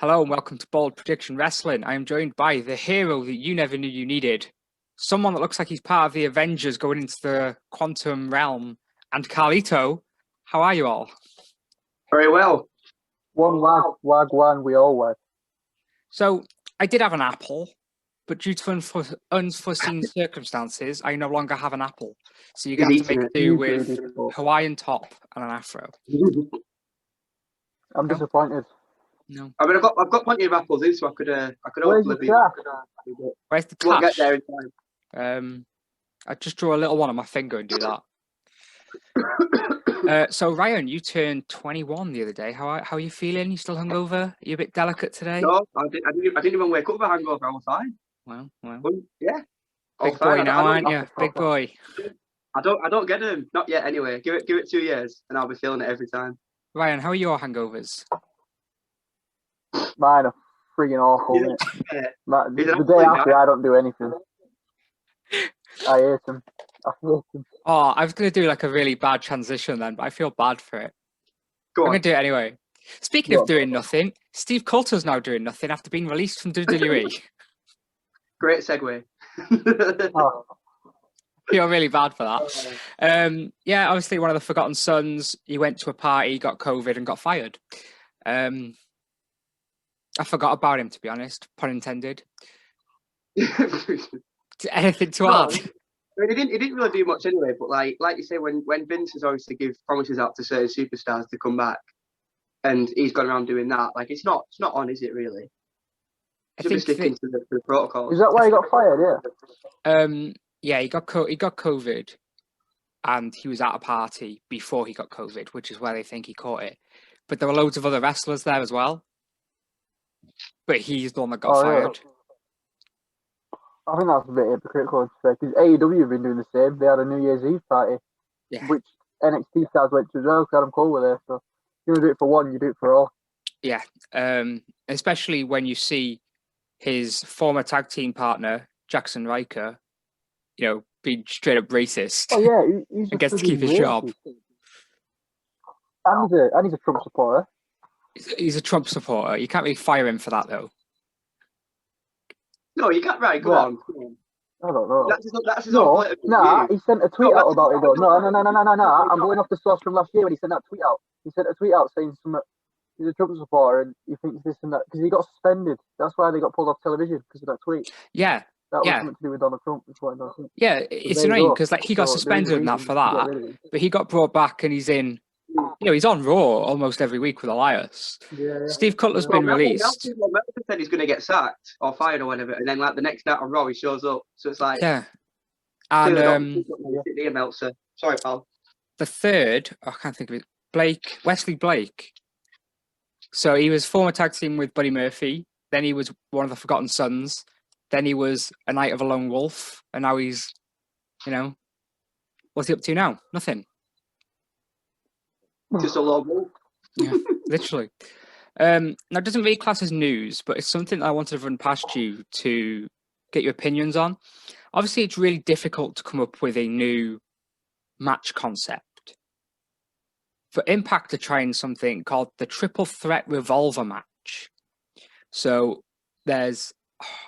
Hello and welcome to Bold Prediction Wrestling. I am joined by the hero that you never knew you needed. Someone that looks like he's part of the Avengers going into the quantum realm. And Carlito, how are you all? Very well. One wag one, we all wag. So, I did have an apple, but due to unforeseen circumstances, I no longer have an apple. So you're going to have to make do with Hawaiian top and an afro. I'm disappointed. No. I mean, I've got plenty of apples in, so I could Where's hopefully the Where's the We'll get cash? there in time. I just draw a little one on my finger and do that. So Ryan, you turned 21 the other day. How are you feeling? You still hungover? Are you a bit delicate today? No, I didn't even wake up with a hangover. I was fine. Well, Yeah. big boy now, aren't you? Big boy. I don't get them. Not yet. Anyway, give it 2 years, and I'll be feeling it every time. Ryan, how are your hangovers? Mine are friggin' awful. Yeah. The day after, I don't do anything. I hate them. I hate them. Oh, I was going to do like a really bad transition then, but I feel bad for it. Go I'm on. going to do it anyway. Speaking of doing nothing, Steve Coulter's now doing nothing after being released from WWE. Great segue. Oh, Feel really bad for that. Yeah, obviously one of the Forgotten Sons. He went to a party, got COVID, and got fired. I forgot about him, to be honest. Pun intended. Anything to No. add? I mean, he didn't really do much anyway. But like you say, when Vince has obviously give promises out to certain superstars to come back, and he's gone around doing that, like it's not on, is it really? I Should be think sticking to the protocol. is that why he got fired? Yeah. Yeah, he got COVID, and he was at a party before he got COVID, which is where they think he caught it. But there were loads of other wrestlers there as well. But he's the one that got fired. I think that's a bit hypocritical to say, because AEW have been doing the same. They had a New Year's Eve party, Yeah. which NXT stars went to as well, so Adam Cole were there. So you do it for one, you do it for all. Yeah, especially when you see his former tag team partner, Jackson Riker, being straight up racist. Oh yeah, he's and gets to keep his job. And he's a Trump supporter. He's a Trump supporter. You can't really fire him for that, though. No, you can't. Right, go on. I don't know. That's his own political view. He sent a tweet out about it though. No. I'm going off the source from last year when he sent that tweet out. He sent a tweet out saying he's a Trump supporter and he thinks this and that because he got suspended. That's why they got pulled off television because of that tweet. Yeah. That was something to do with Donald Trump. Yeah, it's annoying because he got suspended and that for that, but he got brought back and he's in. He's on Raw almost every week with Elias. Yeah. Steve Cutler's been released. Meltzer said he's going to get sacked or fired or whatever, and then like the next night on Raw he shows up. So it's like, yeah. And Meltzer. Sorry, pal. The third, I can't think of it. Wesley Blake. So he was former tag team with Buddy Murphy. Then he was one of the Forgotten Sons. Then he was a Night of a Lone Wolf, and now he's, what's he up to now? Nothing. Just a lone wolf. Yeah, literally. Now, it doesn't really class as news, but it's something that I wanted to run past you to get your opinions on. Obviously, it's really difficult to come up with a new match concept. For Impact, they're trying something called the Triple Threat Revolver match. So there's,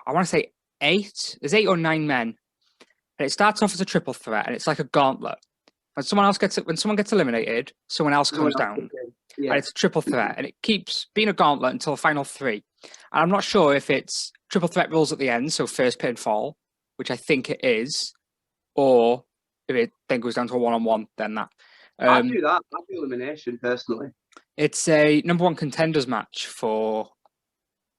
I want to say 8. There's 8 or 9 men, and it starts off as a triple threat, and it's like a gauntlet. When someone gets eliminated, someone else comes down. Yeah. And it's a triple threat, and it keeps being a gauntlet until the final 3. And I'm not sure if it's triple threat rules at the end, so first pinfall, which I think it is, or if it then goes down to a one-on-one, then that. I'd do that. I'd do elimination personally. It's a number 1 contenders match for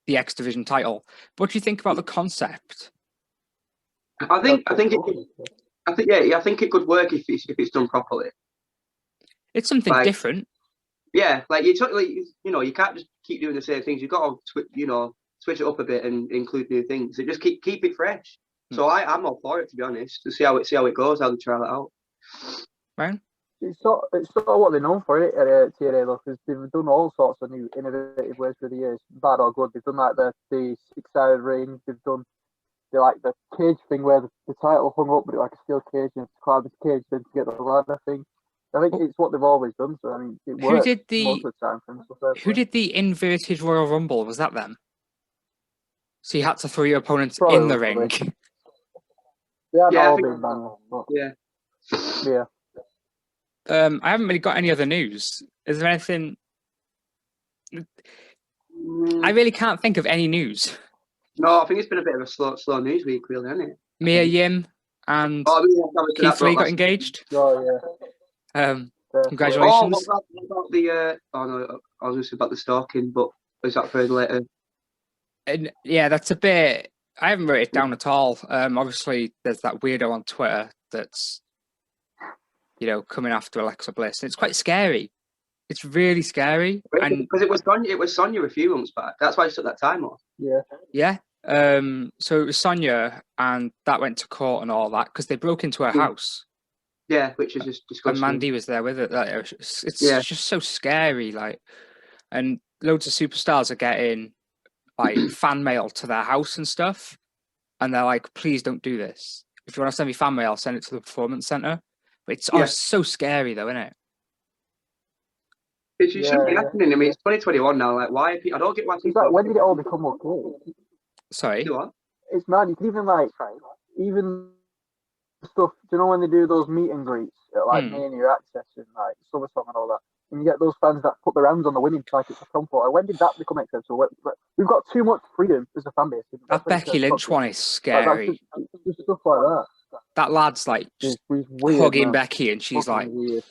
the X Division title. What do you think about the concept? I think it could work if it's done properly. It's something different. Yeah, you can't just keep doing the same things. You've got to switch it up a bit and include new things. So just keep it fresh. So I'm all for it, to be honest. To see how it goes, how they try it out. Right. It's sort of what they're known for it at TNA, though, because they've done all sorts of new innovative ways through the years, bad or good. They've done like the 6-sided ring. They've done the cage thing where the title hung up, but it like a steel cage and it's climbed this cage then to get the ladder thing. I think it's what they've always done. So I mean, it Who works did most the of the time for them. So fair who play. did the inverted Royal Rumble? Was that them? So you had to throw your opponents Probably. in the ring. They haven't Yeah, I all think- been bangers, but Yeah. yeah. I haven't really got any other news. Is there anything? I really can't think of any news. No, I think it's been a bit of a slow news week, really, hasn't it? Mia Yim and Oh, I mean, obviously Keith that broke Lee got last- engaged. Oh yeah. Fair play. Oh, Congratulations. what about the? Oh no, I was just about the stalking, but is that further later? And yeah, that's a bit. I haven't wrote it down at all. Obviously, there's that weirdo on Twitter that's, coming after Alexa Bliss. And it's quite scary. It's really scary. And Because it was Sonya a few months back. That's why I took that time off. Yeah. yeah, so it was Sonya, and that went to court and all that because they broke into her house. Yeah, which is just And disgusting. Mandy was there with it. Like, it's Yeah. just so scary. Like, and loads of superstars are getting like fan mail to their house and stuff, and they're like, "Please don't do this. If you want to send me fan mail, send it to the performance center." But it's Yeah. so scary, though, isn't it? It shouldn't be Yeah. happening. I mean, it's 2021 now. Like, why? I don't get why It's people. like, when did it all become okay? Sorry. Do what? It's mad. You can even stuff. Do you know when they do those meet and greets at like Mania Access and like SummerSlam and all that? And you get those fans that put their hands on the winning like it's a comfort. When did that become acceptable? We've got too much freedom as a fan base. That Becky Lynch one is scary. Just stuff like that. That lad's like just It's weird, hugging man. Becky, and she's like, Fucking weird.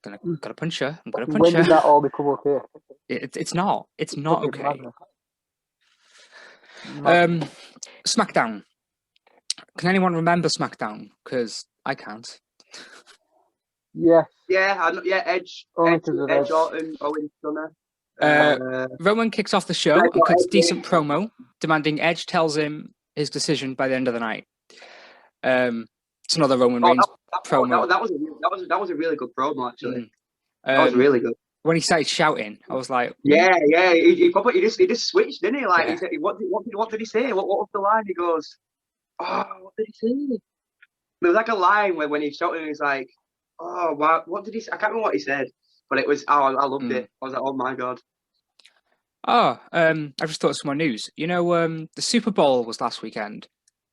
"Gonna punch her. I'm gonna When punch did her." that all become okay? It's not. It's not Fucking okay. madness. SmackDown. Can anyone remember SmackDown? Because I can't. Yes. Yeah, Edge, Only Edge, 'cause of Edge Edge. Orton, Owen Stunner. Roman kicks off the show I and got cuts a Edge decent promo, demanding Edge tells him his decision by the end of the night. It's another Roman Reigns promo. That was a really good promo, actually. Mm. That was really good. When he started shouting, I was like, Yeah. He just switched, didn't he? Like, Yeah. he said, what did he say? What was the line? He goes, "Oh, what did he say?" There was like a line when he shouted, and he's like, "Oh, wow, what did he say?" I can't remember what he said, but it was. Oh, I loved it. I was like, "Oh my god." I just thought of some more news. The Super Bowl was last weekend,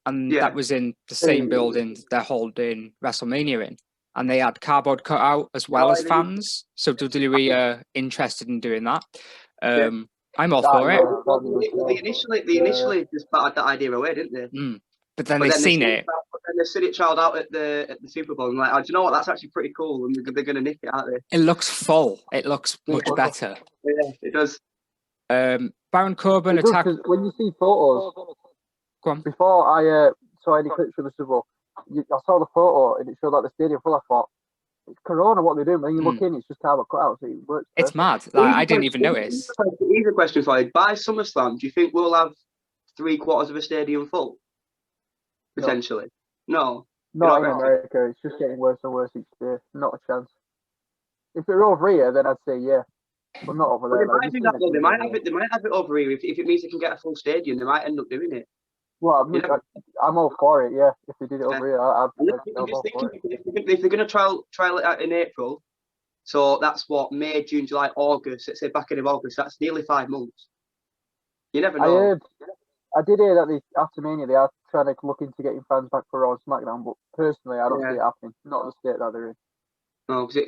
and Yeah. that was in the same building they're holding WrestleMania in. And they had cardboard cutout as well as fans. So WWE are interested in doing that. I'm all for it. They initially just batted that idea away, didn't they? But then they've seen it. But then they seen it trialed out at the Super Bowl, and like, oh, do you know what? That's actually pretty cool, and they're going to nick it, aren't they? It looks full. It looks much better. Yeah, it does. Baron Corbin attacked. When you see photos, Go on. before I saw any clips from the Super Bowl, I saw the photo and it showed like the stadium full. I thought, it's Corona, what they're doing. When you look in, it's just cardboard cutout, so it works. It's mad. Like, I didn't even notice. Easy question for you. By SummerSlam, do you think we'll have 3/4 of a stadium full? Potentially. No. Not in America. It's just getting worse and worse each day. Not a chance. If they're over here, then I'd say yeah, but not over there. They might do that though. They might have it over here. If it means they can get a full stadium, they might end up doing it. Well, I'm all for it. Yeah, if they did it over here, I'm just thinking if they're going to trial it out in April, so that's what May, June, July, August. Let's say back in August. That's nearly 5 months. You never know. I did hear that after Mania they are trying to look into getting fans back for Raw and SmackDown, but personally I don't see it happening. Not the state that they're in. No, because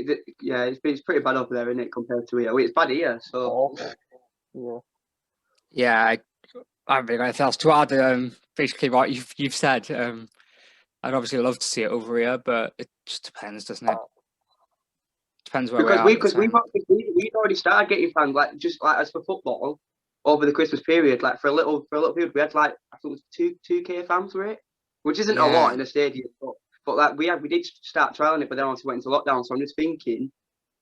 it's pretty bad over there, isn't it, compared to here? It's bad here, so. Yeah, I haven't really got anything else to add. Basically, what you've said. I'd obviously love to see it over here, but it just depends, doesn't it? Depends where because we've already started getting fans just as for football over the Christmas period. Like for a little period, we had I think it was 2K fans for it, which isn't a lot in a stadium, but like we did start trialing it, but then obviously went into lockdown. So I'm just thinking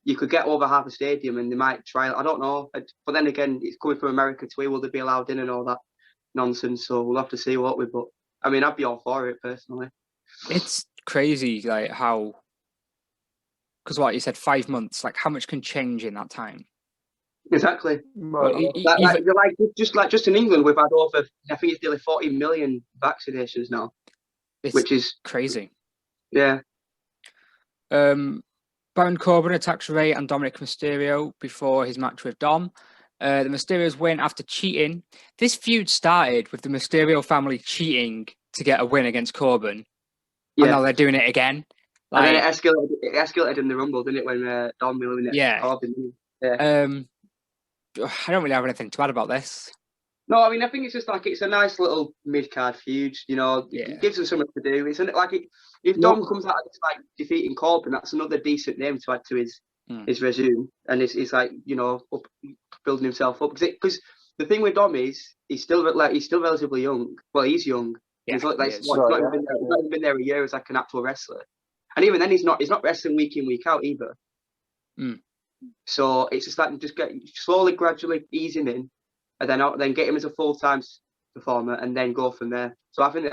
you could get over half a stadium and they might trial. I don't know, but then again, it's coming from America too. Will they be allowed in and all that nonsense? So we'll have to see what we. But I mean, I'd be all for it personally. It's crazy, like how. Because what you said, 5 months. Like how much can change in that time? Exactly. Well, just in England, we've had over. I think it's nearly 40 million vaccinations now, which is crazy. Yeah. Baron Baron Corbin attacks Ray and Dominic Mysterio before his match with Dom. The Mysterios win after cheating. This feud started with the Mysterio family cheating to get a win against Corbin. Yeah. And now they're doing it again. And then Like, it escalated in the Rumble, didn't it, when Dom eliminated Yeah. Corbin? I don't really have anything to add about this. No, I mean, I think it's just like it's a nice little mid-card feud. You know, Yeah. it gives them something to do. It's like if Dom comes out of this, like defeating Corbin, that's another decent name to add to his resume, and it's like, you know, building himself up. Because the thing with Dom is he's still relatively young. Well, he's young. Yeah, He's like, he is. he's not even been there a year as like an actual wrestler, and even then he's not wrestling week in, week out either. Mm. So it's just like just get slowly, gradually ease him in, and then get him as a full-time performer, and then go from there. So I think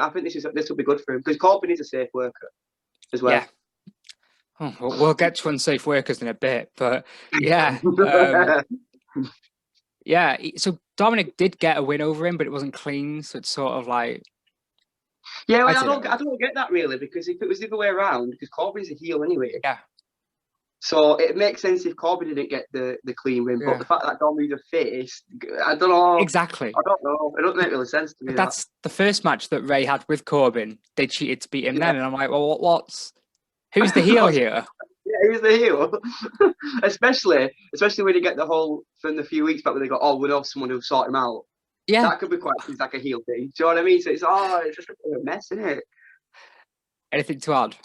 this will be good for him, because Corbin is a safe worker as well. Yeah. Oh, we'll get to unsafe workers in a bit, but yeah. Yeah, so Dominic did get a win over him, but it wasn't clean, so it's sort of like... Yeah, well, I don't get that really, because if it was the other way around, because Corbin's a heel anyway. Yeah. So it makes sense if Corbin didn't get the clean win, but the fact that Dom is a face, I don't know. Exactly. I don't know. It doesn't make really sense to me. But that's the first match that Ray had with Corbin. They cheated to beat him then, and I'm like, well, who's the heel here? Yeah, who's the heel? especially when you get the whole from the few weeks back when they go, oh, we know someone who'll sort him out. Yeah, that could be quite like a heel thing. Do you know what I mean? So it's just a bit of a mess, isn't it? Anything to add?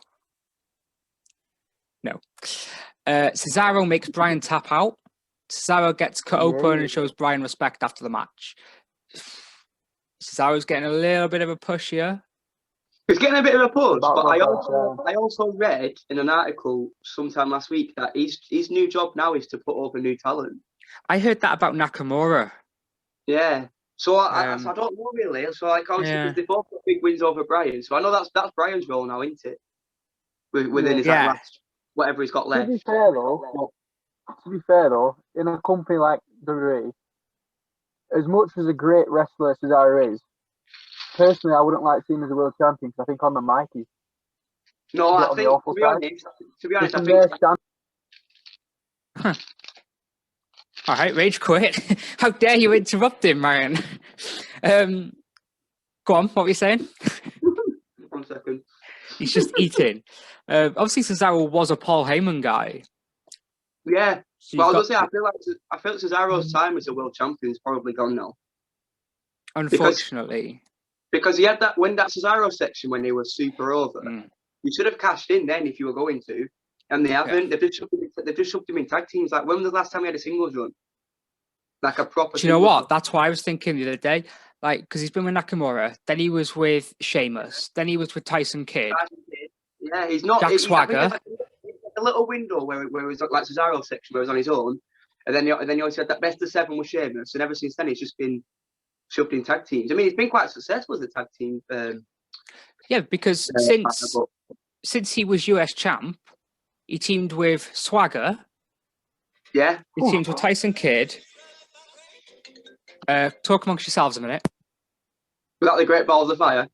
No. Cesaro makes Brian tap out. Cesaro gets cut open and shows Brian respect after the match. Cesaro's getting a little bit of a push here. He's getting a bit of a push, but I also read in an article sometime last week that his new job now is to put over new talent. I heard that about Nakamura. Yeah. So I don't know really. So like obviously because they both got big wins over Brian. So I know that's Brian's role now, isn't it? Within his like, last whatever he's got left. To be fair though, in a company like WWE, as much as a great wrestler Cesaro is, personally I wouldn't like seeing him as a world champion, because I think on the mic he's no, I think to be honest, I think. All right, Rage quit. How dare you interrupt him, Ryan? Go on, what were you saying? 1 second. He's just eating. Obviously, Cesaro was a Paul Heyman guy. Yeah. So well, I was gonna say, I feel Cesaro's time as a world champion is probably gone now. Unfortunately. Because he had that Cesaro section when he was super over. You should have cashed in then if you were going to. And they haven't. They've just shoved him in tag teams. Like, when was the last time he had a singles run? Like a proper. Do you know what? That's why I was thinking the other day. Like, because he's been with Nakamura, then he was with Sheamus, then he was with Tyson Kidd. Yeah, he's not. Jack Swagger. Like a little window where it was like Cesaro section where he was on his own, and then he also had that best of 7 with Sheamus, and ever since then he's just been shoved in tag teams. I mean, he's been quite successful as a tag team. Yeah, because since he was US champ. He teamed with Swagger. Yeah. He teamed with Tyson Kidd. Talk amongst yourselves a minute. Without the Great Balls of Fire.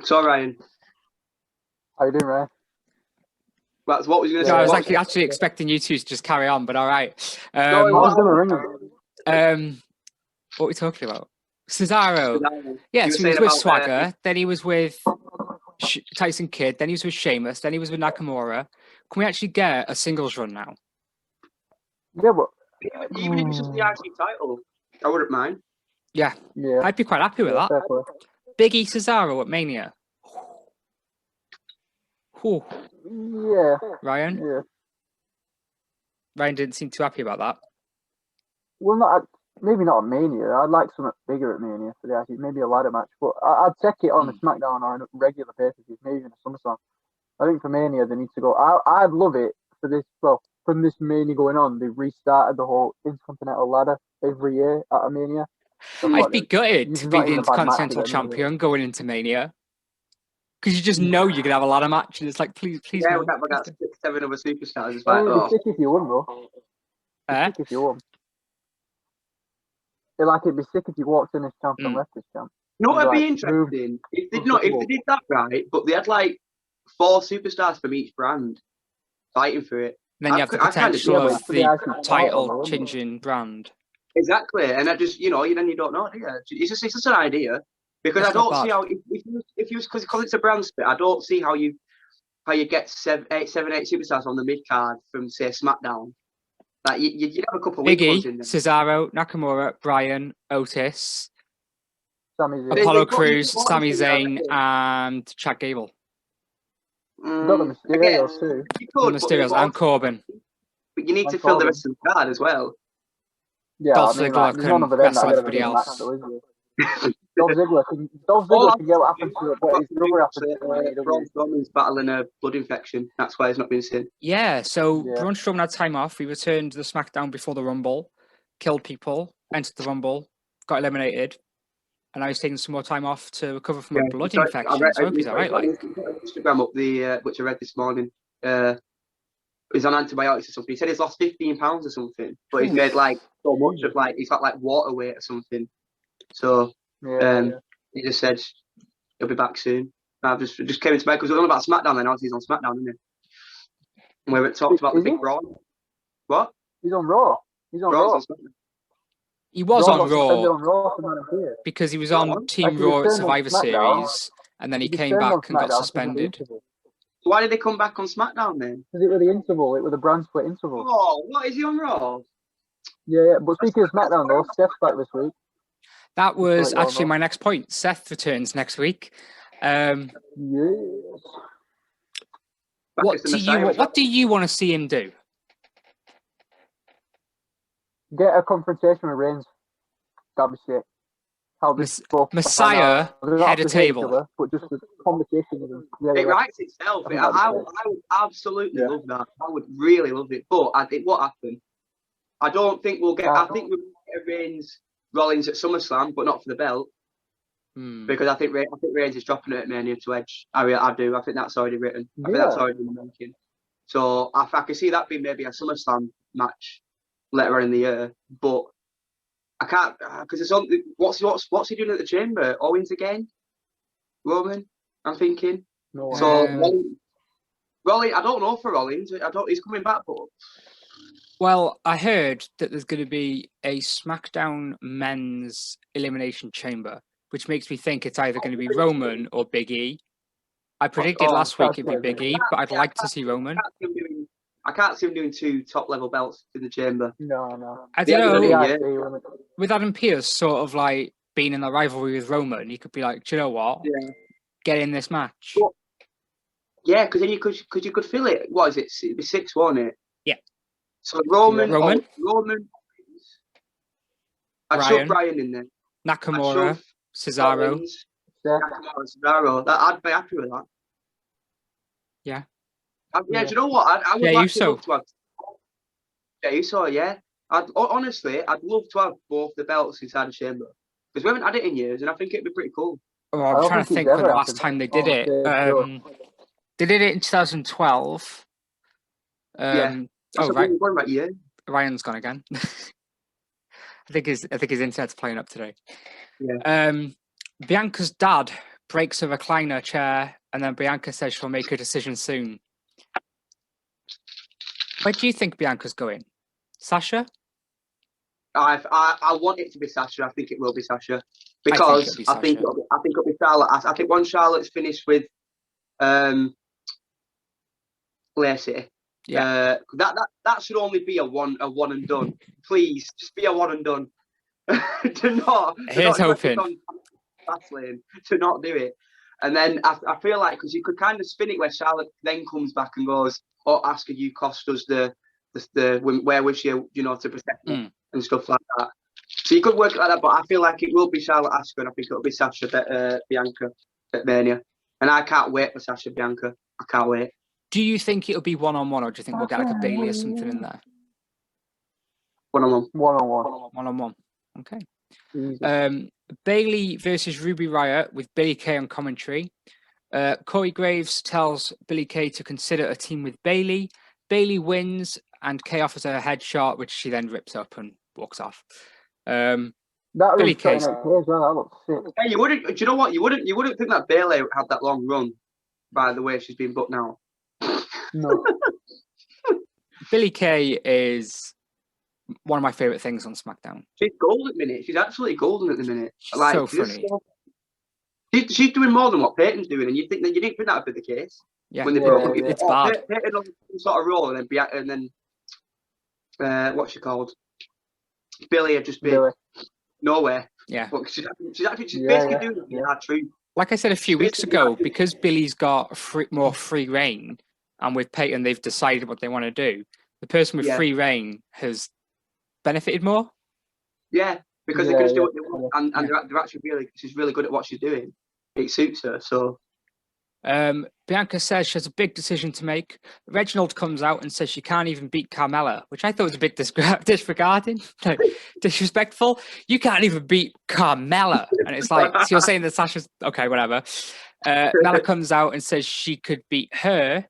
So, Ryan. How you doing, Ryan? That's what was you going to say. I was actually expecting you two to just carry on, but all right. I was going to ring him. What are we talking about? Cesaro. Yeah, so he was with Swagger, then he was with Tyson Kidd, then he was with Sheamus, then he was with Nakamura. Can we actually get a singles run now? Yeah, but even if it's just the IC title, I wouldn't mind. Yeah, I'd be quite happy with that. Definitely. Big E Cesaro at Mania. Whew. Yeah. Ryan? Yeah. Ryan didn't seem too happy about that. Well, maybe not at Mania. I'd like something bigger at Mania for the IC, maybe a ladder match. But I'd take it on a SmackDown or a regular pay-per-view, maybe even a SummerSlam. I think for Mania they need to go. I'd love it for this. Well, from this Mania going on, they've restarted the whole Intercontinental ladder every year at a Mania. I'd be gutted to be the Intercontinental Champion going into Mania. Because you just know you're going to have a ladder match, and it's like, please. Yeah, no. we got 6, 7 other superstars. It's like, it'd be sick if you won, though. Sick if you won. It'd be sick if you walked in as champ and left as champ. No, it'd be Right, interesting if they who's if they did that right, but they had like 4 superstars from each brand fighting for it. And then you have the I kind of potential but of for the the actual title, title though, isn't it? changing brand. exactly, and I just then you don't know, do you? It's just an idea because That's I don't not see bad. how if you because it's a brand split, I don't see how you get 7, 8 superstars on the mid card from say SmackDown. Like you'd have a couple of Big weak ones E, in there. Cesaro, Nakamura, Bryan, Otis, Sami Zayn. They- Apollo they've got- Crews, they've got Sami Otis in there, Zayn, haven't and Chad Gable. You got the they? Again, Mysterios too. you And could, but Mysterios and Corbin. you need to And fill the Corbin. rest of the card as well. Yeah, Dolph I mean, Ziggler like, there's none can of them that wrestle are going to everybody be in the match, else. though, is there? Dolph Ziggler can get what happened to it, but his brother happened to Braun AEW. Strowman's battling a blood infection. That's why he's not been seen. Yeah, so Yeah. Braun Strowman had time off. He returned to the SmackDown before the Rumble, killed people, entered the Rumble, got eliminated, and now he's taking some more time off to recover from a blood infection. So I hope he's all right. Like, Instagram up which I read this morning. He's on antibiotics or something. He said he's lost 15 pounds or something, but he's made like so much of he's got like water weight or something. So he just said he'll be back soon. I've just came into bed because we're on about SmackDown. Then obviously he's on SmackDown, isn't he? And we talked about the big Raw. What? He's on Raw. He's on Raw's Raw. on SmackDown. he was Raw on got suspended Raw on Raw for Man of Fear. because he was Yeah, on Team Like, he Raw at returned on Survivor SmackDown. Series, and then he He came returned on back and got SmackDown because of the suspended. interval. Why did they come back on SmackDown then? Because it was the interval. It was the brand split interval. Oh, what is he on Raw? Yeah. But speaking of SmackDown, though, Steph's back this week. That was let you all actually know. my next point. Seth returns next week. Yes. Back What as the do Messiah you as well. what do you want to see him do? Get a confrontation with Reigns. That'd be sick. How this both Messiah, they're not head of to hate each table. other, but just the conversation with them. Yeah, It yeah. writes itself. I think I that'd be would absolutely Yeah. love that. I would really love it. But what happened? I don't think we'll get. I think we'll get Reigns Rollins at SummerSlam, but not for the belt because I think Reigns is dropping it at Mania to Edge. I do. I think that's already written. I think that's already in the making. So I can see that being maybe a SummerSlam match later on in the year, but I can't because it's on. What's he doing at the Chamber? Owens again? Roman? I'm thinking. No, So Rollins, I don't know for Rollins. He's coming back, but Well, I heard that there's going to be a SmackDown Men's Elimination Chamber, which makes me think it's either going to be Roman or Big E. I predicted last week it'd be Big E, but I'd like to see Roman. I can't see him doing 2 top-level belts in the Chamber. No. I don't Yeah, know. With Adam Pearce sort of like being in the rivalry with Roman, he could be like, do you know what? Yeah. Get in this match. Yeah, because then you could feel it. What is it? It'd be 6, won't it? Yeah. So Roman. Roman? I'd shove Bryan in there. Nakamura, I'd shove Cesaro. Rollins, Nakamura, Cesaro. I'd be happy with that. Yeah. Yeah. Do you know what? I would Jey like Uso. to have Jey Uso, yeah. Honestly, I'd love to have both the belts inside the Chamber because we haven't had it in years, and I think it'd be pretty cool. Oh, I I'm don't trying to think think it's when the ever last happened. time they did it. Sure. They did it in 2012. Yeah. Oh, right. What about you? Ryan's gone again. I think his internet's playing up today. Yeah. Bianca's dad breaks a recliner chair, and then Bianca says she'll make a decision soon. Where do you think Bianca's going? Sasha? I want it to be Sasha. I think it will be Sasha because I think it'll be Charlotte. I think once Charlotte's finished with Lacey, that should only be a one and done. Please, just be a one and done. Here's hoping. Fastlane to not do it, and then I feel like because you could kind of spin it where Charlotte then comes back and goes, "Oh, Asuka, you cost us the where was you to protect me and stuff like that." So you could work it like that, but I feel like it will be Charlotte Asuka, and I think it'll be Sasha Bianca at Mania, and I can't wait for Sasha Bianca. I can't wait. Do you think it'll be 1-on-1, or do you think we'll get like a Bailey or something in there? 1-on-1. 1-on-1. 1-on-1. Okay. Easy. Bailey versus Ruby Riott with Billie Kay on commentary. Corey Graves tells Billie Kay to consider a team with Bailey. Bailey wins, and Kay offers her a headshot, which she then rips up and walks off. That Billy was starting Kay. out as well. That looks sick. Hey, you wouldn't. Do you know what? You wouldn't think that Bailey had that long run. By the way, she's been booked now. No. Billy Kay is one of my favorite things on SmackDown. She's gold at the minute. She's absolutely golden at the minute. She's so funny. She's doing more than what Peyton's doing, and you didn't think that would be the case. Yeah, When they it's bad. Peyton on some sort of role, and then what's she called? Billy had just been Billy. nowhere. Yeah. But she's basically doing it hard truth. Like I said a few weeks ago, because Billy's got more free reign, and with Peyton they've decided what they want to do, the person with free reign has benefited more. Yeah, because they can just do what they want, and they're actually she's really good at what she's doing. It suits her, so. Bianca says she has a big decision to make. Reginald comes out and says she can't even beat Carmella, which I thought was a bit disregarding, disrespectful. You can't even beat Carmella. And it's like, so you're saying that Sasha's, okay, whatever. Nella comes out and says she could beat her.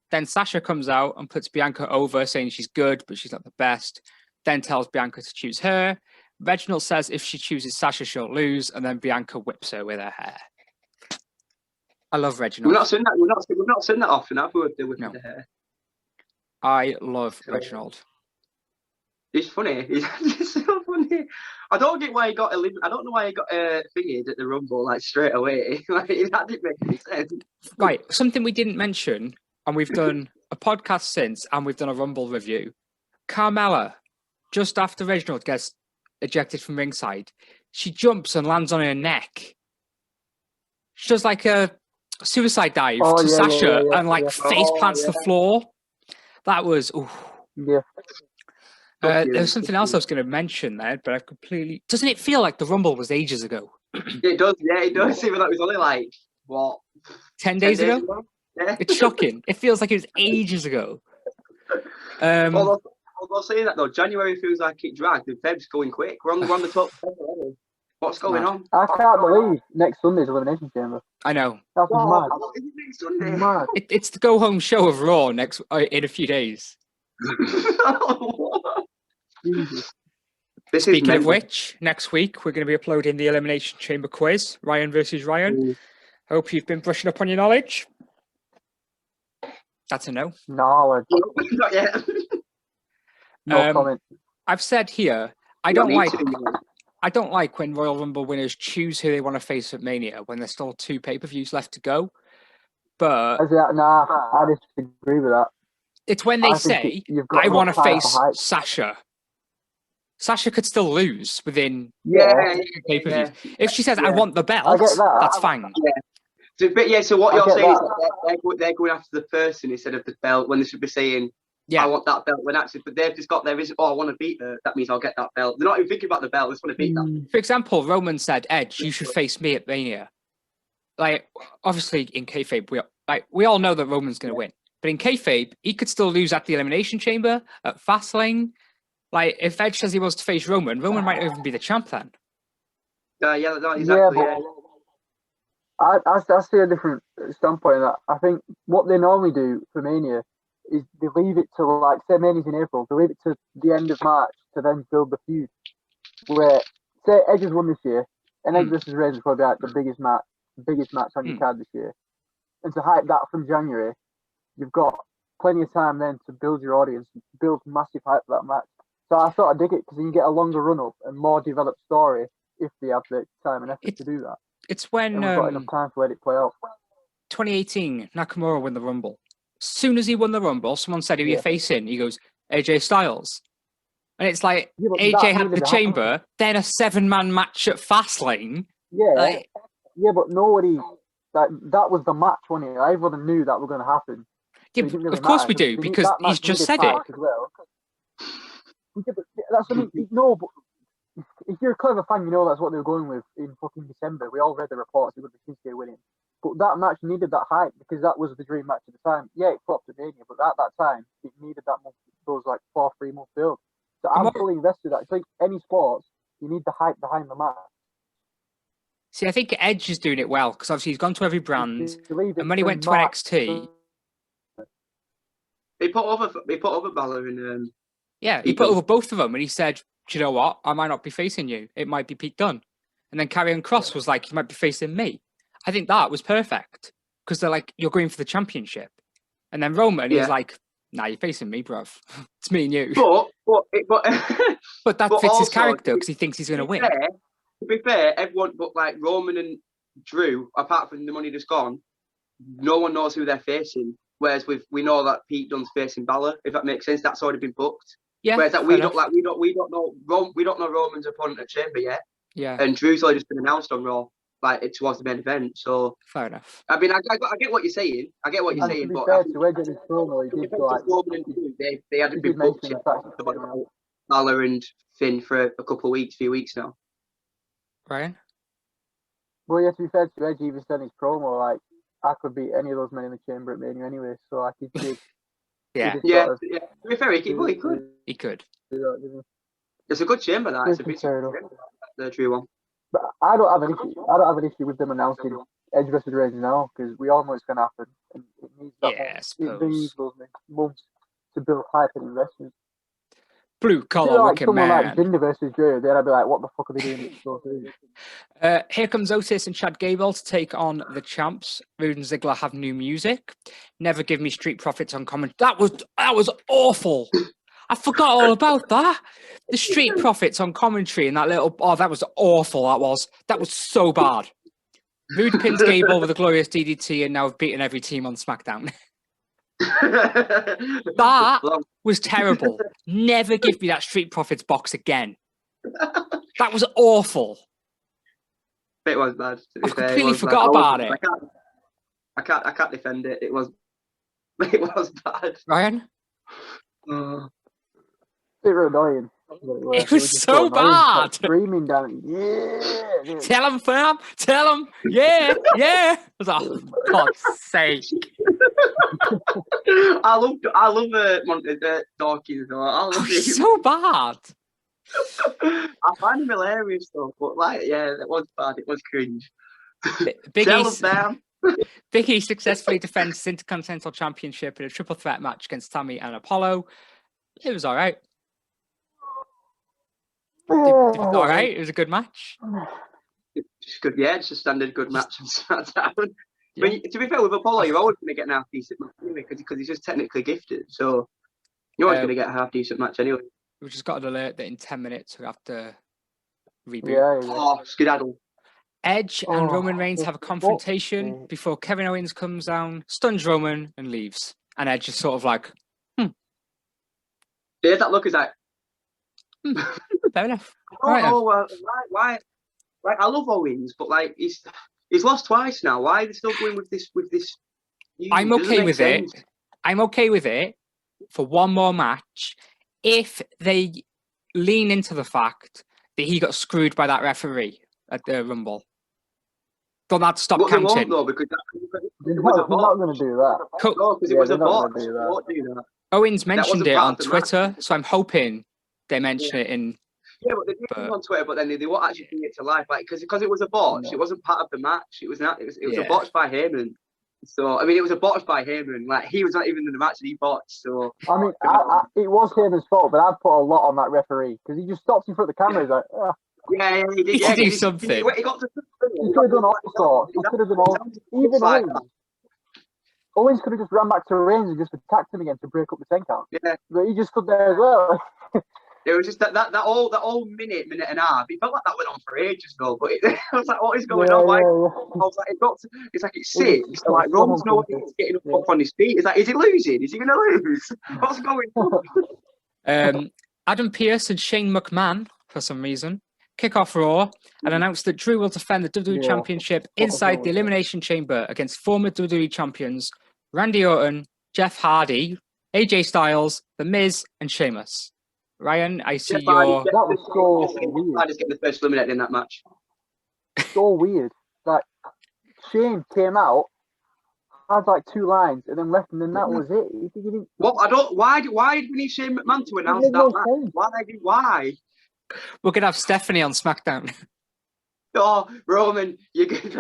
Then Sasha comes out and puts Bianca over, saying she's good, but she's not the best. Then tells Bianca to choose her. Reginald says if she chooses Sasha, she'll lose. And then Bianca whips her with her hair. I love Reginald. We've not seen that. We've not seen that often, have we? With the hair. I love Reginald. He's funny. He's so funny. I don't get why he got I don't know why he got thingied at the Rumble like straight away. Like that didn't make any sense. Right, something we didn't mention, and we've done a podcast since, and we've done a Rumble review. Carmella, just after Reginald gets ejected from ringside, she jumps and lands on her neck. She does like a suicide dive to Sasha and face plants the floor. That was there's something else I was going to mention there, but I've completely. Doesn't it feel like the Rumble was ages ago? It does, yeah, it does. Even though it was only like what 10 days ago? Yeah. It's shocking. It feels like it was ages ago. Although saying that though, January feels like it dragged. And Feb's going quick. We're on the top. What's going on? I can't believe next Sunday's Elimination Chamber. I know. That's mad. Is it next Sunday? Mad. It's the go home show of Raw in a few days. Speaking of which, next week we're going to be uploading the Elimination Chamber quiz, Ryan versus Ryan. Hope you've been brushing up on your knowledge. That's a no. Knowledge. Not yet. No comment. I've said here, I don't like when Royal Rumble winners choose who they want to face at Mania when there's still 2 pay-per-views left to go. But Nah, I disagree with that. It's when they say, I want to face Sasha. Sasha could still lose within pay-per-views. If she says, I want the belt, that's fine. Yeah. So what you're saying is that they're going after the person instead of the belt when they should be saying, I want that belt. When actually, but they've just got their reason, I want to beat her. That means I'll get that belt. They're not even thinking about the belt. They just want to beat that. For example, Roman said, Edge, you should face me at Mania. Like, obviously in kayfabe, we all know that Roman's going to win. But in kayfabe, he could still lose at the Elimination Chamber, at Fastlane. Like, if Edge says he wants to face Roman might not even be the champ then. Exactly. I see a different standpoint on that. I think what they normally do for Mania is they leave it to, like, say Mania's in April, they leave it to the end of March to then build the feud. Where, say Edge has won this year, and Edge versus Reigns is probably like the biggest match on your card this year. And to hype that from January, you've got plenty of time then to build your audience, build massive hype for that match. So I sort of dig it because you can get a longer run-up and more developed story if they have the time and effort to do that. It's when we've got enough time to let it play out. 2018, Nakamura won the Rumble. As soon as he won the Rumble, someone said, who are you facing? He goes, AJ Styles. And it's like, AJ had the chamber, then a 7-man match at Fastlane. Yeah, but nobody... That was the match, wasn't it? Everyone knew that was going to happen. Yeah, so really of course we do, because he's just said it. Well. Yeah, but that's what I mean. No, but if you're a clever fan, you know that's what they were going with in fucking December. We all read the reports, it would be Shinsuke winning. But that match needed that hype because that was the dream match at the time. Yeah, it flopped at Mania, but at that time, it needed that month, those like 4-3 month build. So I'm fully invested in that. It's like any sports, you need the hype behind the match. See, I think Edge is doing it well because obviously he's gone to every brand, and when he went to NXT, he put over Balor in. He put over both of them, and he said, do you know what? I might not be facing you. It might be Pete Dunne. And then Karrion Kross was like, you might be facing me. I think that was perfect because they're like, you're going for the championship. And then Roman is like, nah, you're facing me, bruv. It's me and you. But that but fits his also, character because he thinks he's going to win. To be fair, everyone, but like Roman and Drew, apart from the money that's gone, no one knows who they're facing. Whereas we know that Pete Dunne's facing Balor, if that makes sense. That's already been booked. Yeah. Whereas that we don't know Roman's opponent at Chamber yet. Yeah. And Drew's only just been announced on Raw, like towards the main event. So fair enough. I mean, I get what you're saying. I get what you're saying, to be but fair to Edge in his promo, he did go like, Roman and Drew, they hadn't been booked yet. Balor and Finn for a couple of few weeks now. Ryan? Well, yeah, to be fair to Edge, he even said in his promo, like, I could beat any of those men in the Chamber at Mania anyway, so like, he did. Yeah. To be fair, he could. He could. It's a good Chamber, that. It's a big the Drew one. But I don't have an issue with them announcing Edge versus Reigns now, because we all know it's going to happen. And it needs that I it needs those months to build hype and investment. Blue collar looking someone man. like Jinder versus Drew, then I'd be like, what the fuck are they doing? Here comes Otis and Chad Gable to take on the champs. Rude and Ziggler have new music. Never Give Me Street Profits on comment. That was awful. I forgot all about that. The Street Profits on commentary and that that was awful. That was so bad. Rude pins Gable with a glorious DDT and now have beaten every team on SmackDown. That was terrible. Never give me that Street Profits box again. That was awful. It was bad. I completely forgot about it. I can't defend it. It was bad. Ryan? They were annoying. It was so bad. Screaming down. Yeah. Tell him, fam. Tell him. Yeah. Yeah. I was like, oh, for God's sake. I love Dawkins though. So bad. I find him hilarious though, but it was bad. It was cringe. Big E successfully defends his Intercontinental Championship in a triple threat match against Tammy and Apollo. It was all right. All right. It was a good match. It's good, yeah. It's a standard good match on SmackDown. Yeah. But to be fair, with Apollo, you're always going to get an half decent match anyway because he's just technically gifted. So you're always going to get a half decent match anyway. We've just got an alert that in 10 minutes we have to reboot. Yeah. Oh, skedaddle. Edge and Roman Reigns have a confrontation before Kevin Owens comes down, stuns Roman, and leaves. And Edge is sort of like, Yeah, that look is like. Fair enough. Why? Like, I love Owens, but like he's lost twice now. Why are they still going with this? I'm okay with it. I'm okay with it for one more match if they lean into the fact that he got screwed by that referee at the Rumble. Don't that stop counting? They won't, though, because they're not going to do that. No, because it was a bot. They won't do that. Owens mentioned it on Twitter, so I'm hoping they mention it in. Yeah, but they did it on Twitter, but then they won't actually bring it to life, like because it was a botch. It wasn't part of the match. It was a botch by Heyman. So I mean, it was a botch by Heyman. Like he was not even in the match, and he botched. So I mean, it was Heyman's fault, but I'd put a lot on that referee because he just stopped in front of the camera. He's like, yeah, he did. He do something. He could have done all sorts. He could have done all. Even Owens could have just ran back to Reigns and just attacked him again to break up the 10 count. Yeah, but he just stood there as well. It was just that whole minute and a half. It felt like that went on for ages though. But I was like, what is going on? Like, I was like, it's like it's sick. It's like Roman's not getting up on his feet. It's like, is he losing? Is he going to lose? What's going on? Adam Pearce and Shane McMahon, for some reason, kick off Raw and announce that Drew will defend the WWE Championship inside the Elimination Chamber against former WWE champions Randy Orton, Jeff Hardy, AJ Styles, The Miz, and Sheamus. Ryan, I see that was so weird. I just get the first eliminated in that match. So weird. Like Shane came out, had like 2 lines, and then left, and then that was it. What? I don't. Why did we need Shane McMahon to announce that match? Why? We're gonna have Stephanie on SmackDown. Oh, Roman, you can.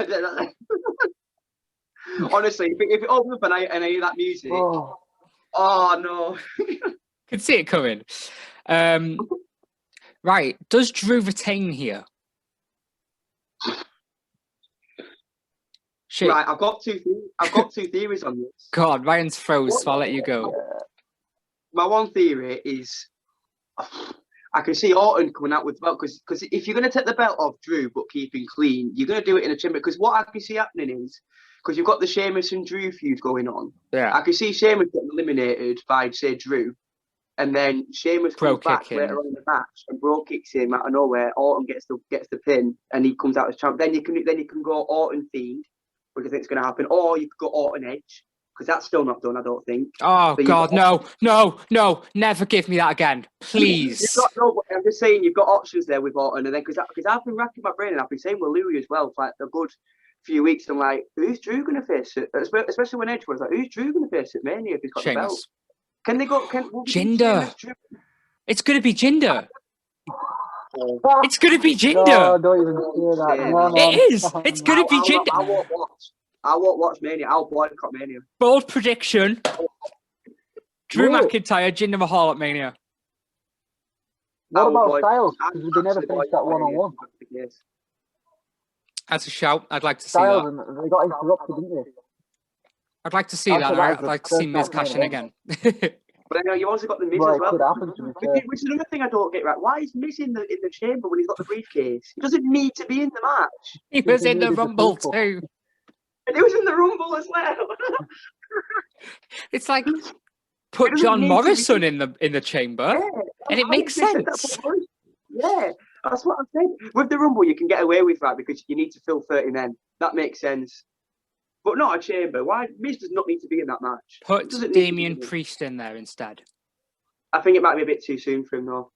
Honestly, if it opens up and I hear that music, oh no, could see it coming. Right. Does Drew retain here? Shit. Right, I've got two theories on this. God, Ryan's froze, so I'll let you go. My one theory is I can see Orton coming out with the belt because if you're going to take the belt off Drew but keep him clean, you're going to do it in a chamber. Because what I can see happening is because you've got the Sheamus and Drew feud going on. Yeah. I can see Sheamus getting eliminated by say Drew, and then Sheamus Bro comes back kick him. later on in the match and Bro kicks him out of nowhere. Orton gets the pin and he comes out as champ. Then you can go Orton Fiend, which I think is going to happen, or you could go Orton Edge. Because that's still not done, I don't think. Oh, But God, no. Never give me that again. Please. I'm just saying you've got options there with Orton. And then, because I've been racking my brain and I've been saying with Louis as well for like a good few weeks. I'm like, who's Drew going to face it? Especially when Edge was like, who's Drew going to face at Mania if he's got the belt? Sheamus. Can they go? Jinder. It's going to be Jinder. Oh. It's going to be No, Jinder. don't even say that. Yeah. Come on, It is. It's going to be I Jinder. won't watch. I won't watch Mania. I'll boycott Mania. Bold prediction. Drew Really? McIntyre, Jinder Mahal at Mania. What I will about boycott- Styles? I'll Because they never absolutely finished that boycott Mania one-on-one. if that's the case. That's a shout. I'd like to see Styles, that. and they got interrupted, didn't they? I'd like to see Actually, that. that is I'd the like to see first Miz time cash in I've again. But I know you also got the Miz Well, as it well. could happen, to be fair. Which is another thing I don't get right. Why is Miz in the chamber when he's got the briefcase? He doesn't need to be in the match. He was in the needed the Rumble people. too. And he was in the Rumble as well. It's like He put doesn't John need to be- Morrison in the chamber, and it makes sense. Yeah, that's what I'm saying. With the Rumble, you can get away with that because you need to fill 30 men. That makes sense. But not a chamber. Why? Miz does not need to be in that match. Put Doesn't need to be Damian in it. Priest in there instead. I think it might be a bit too soon for him, though.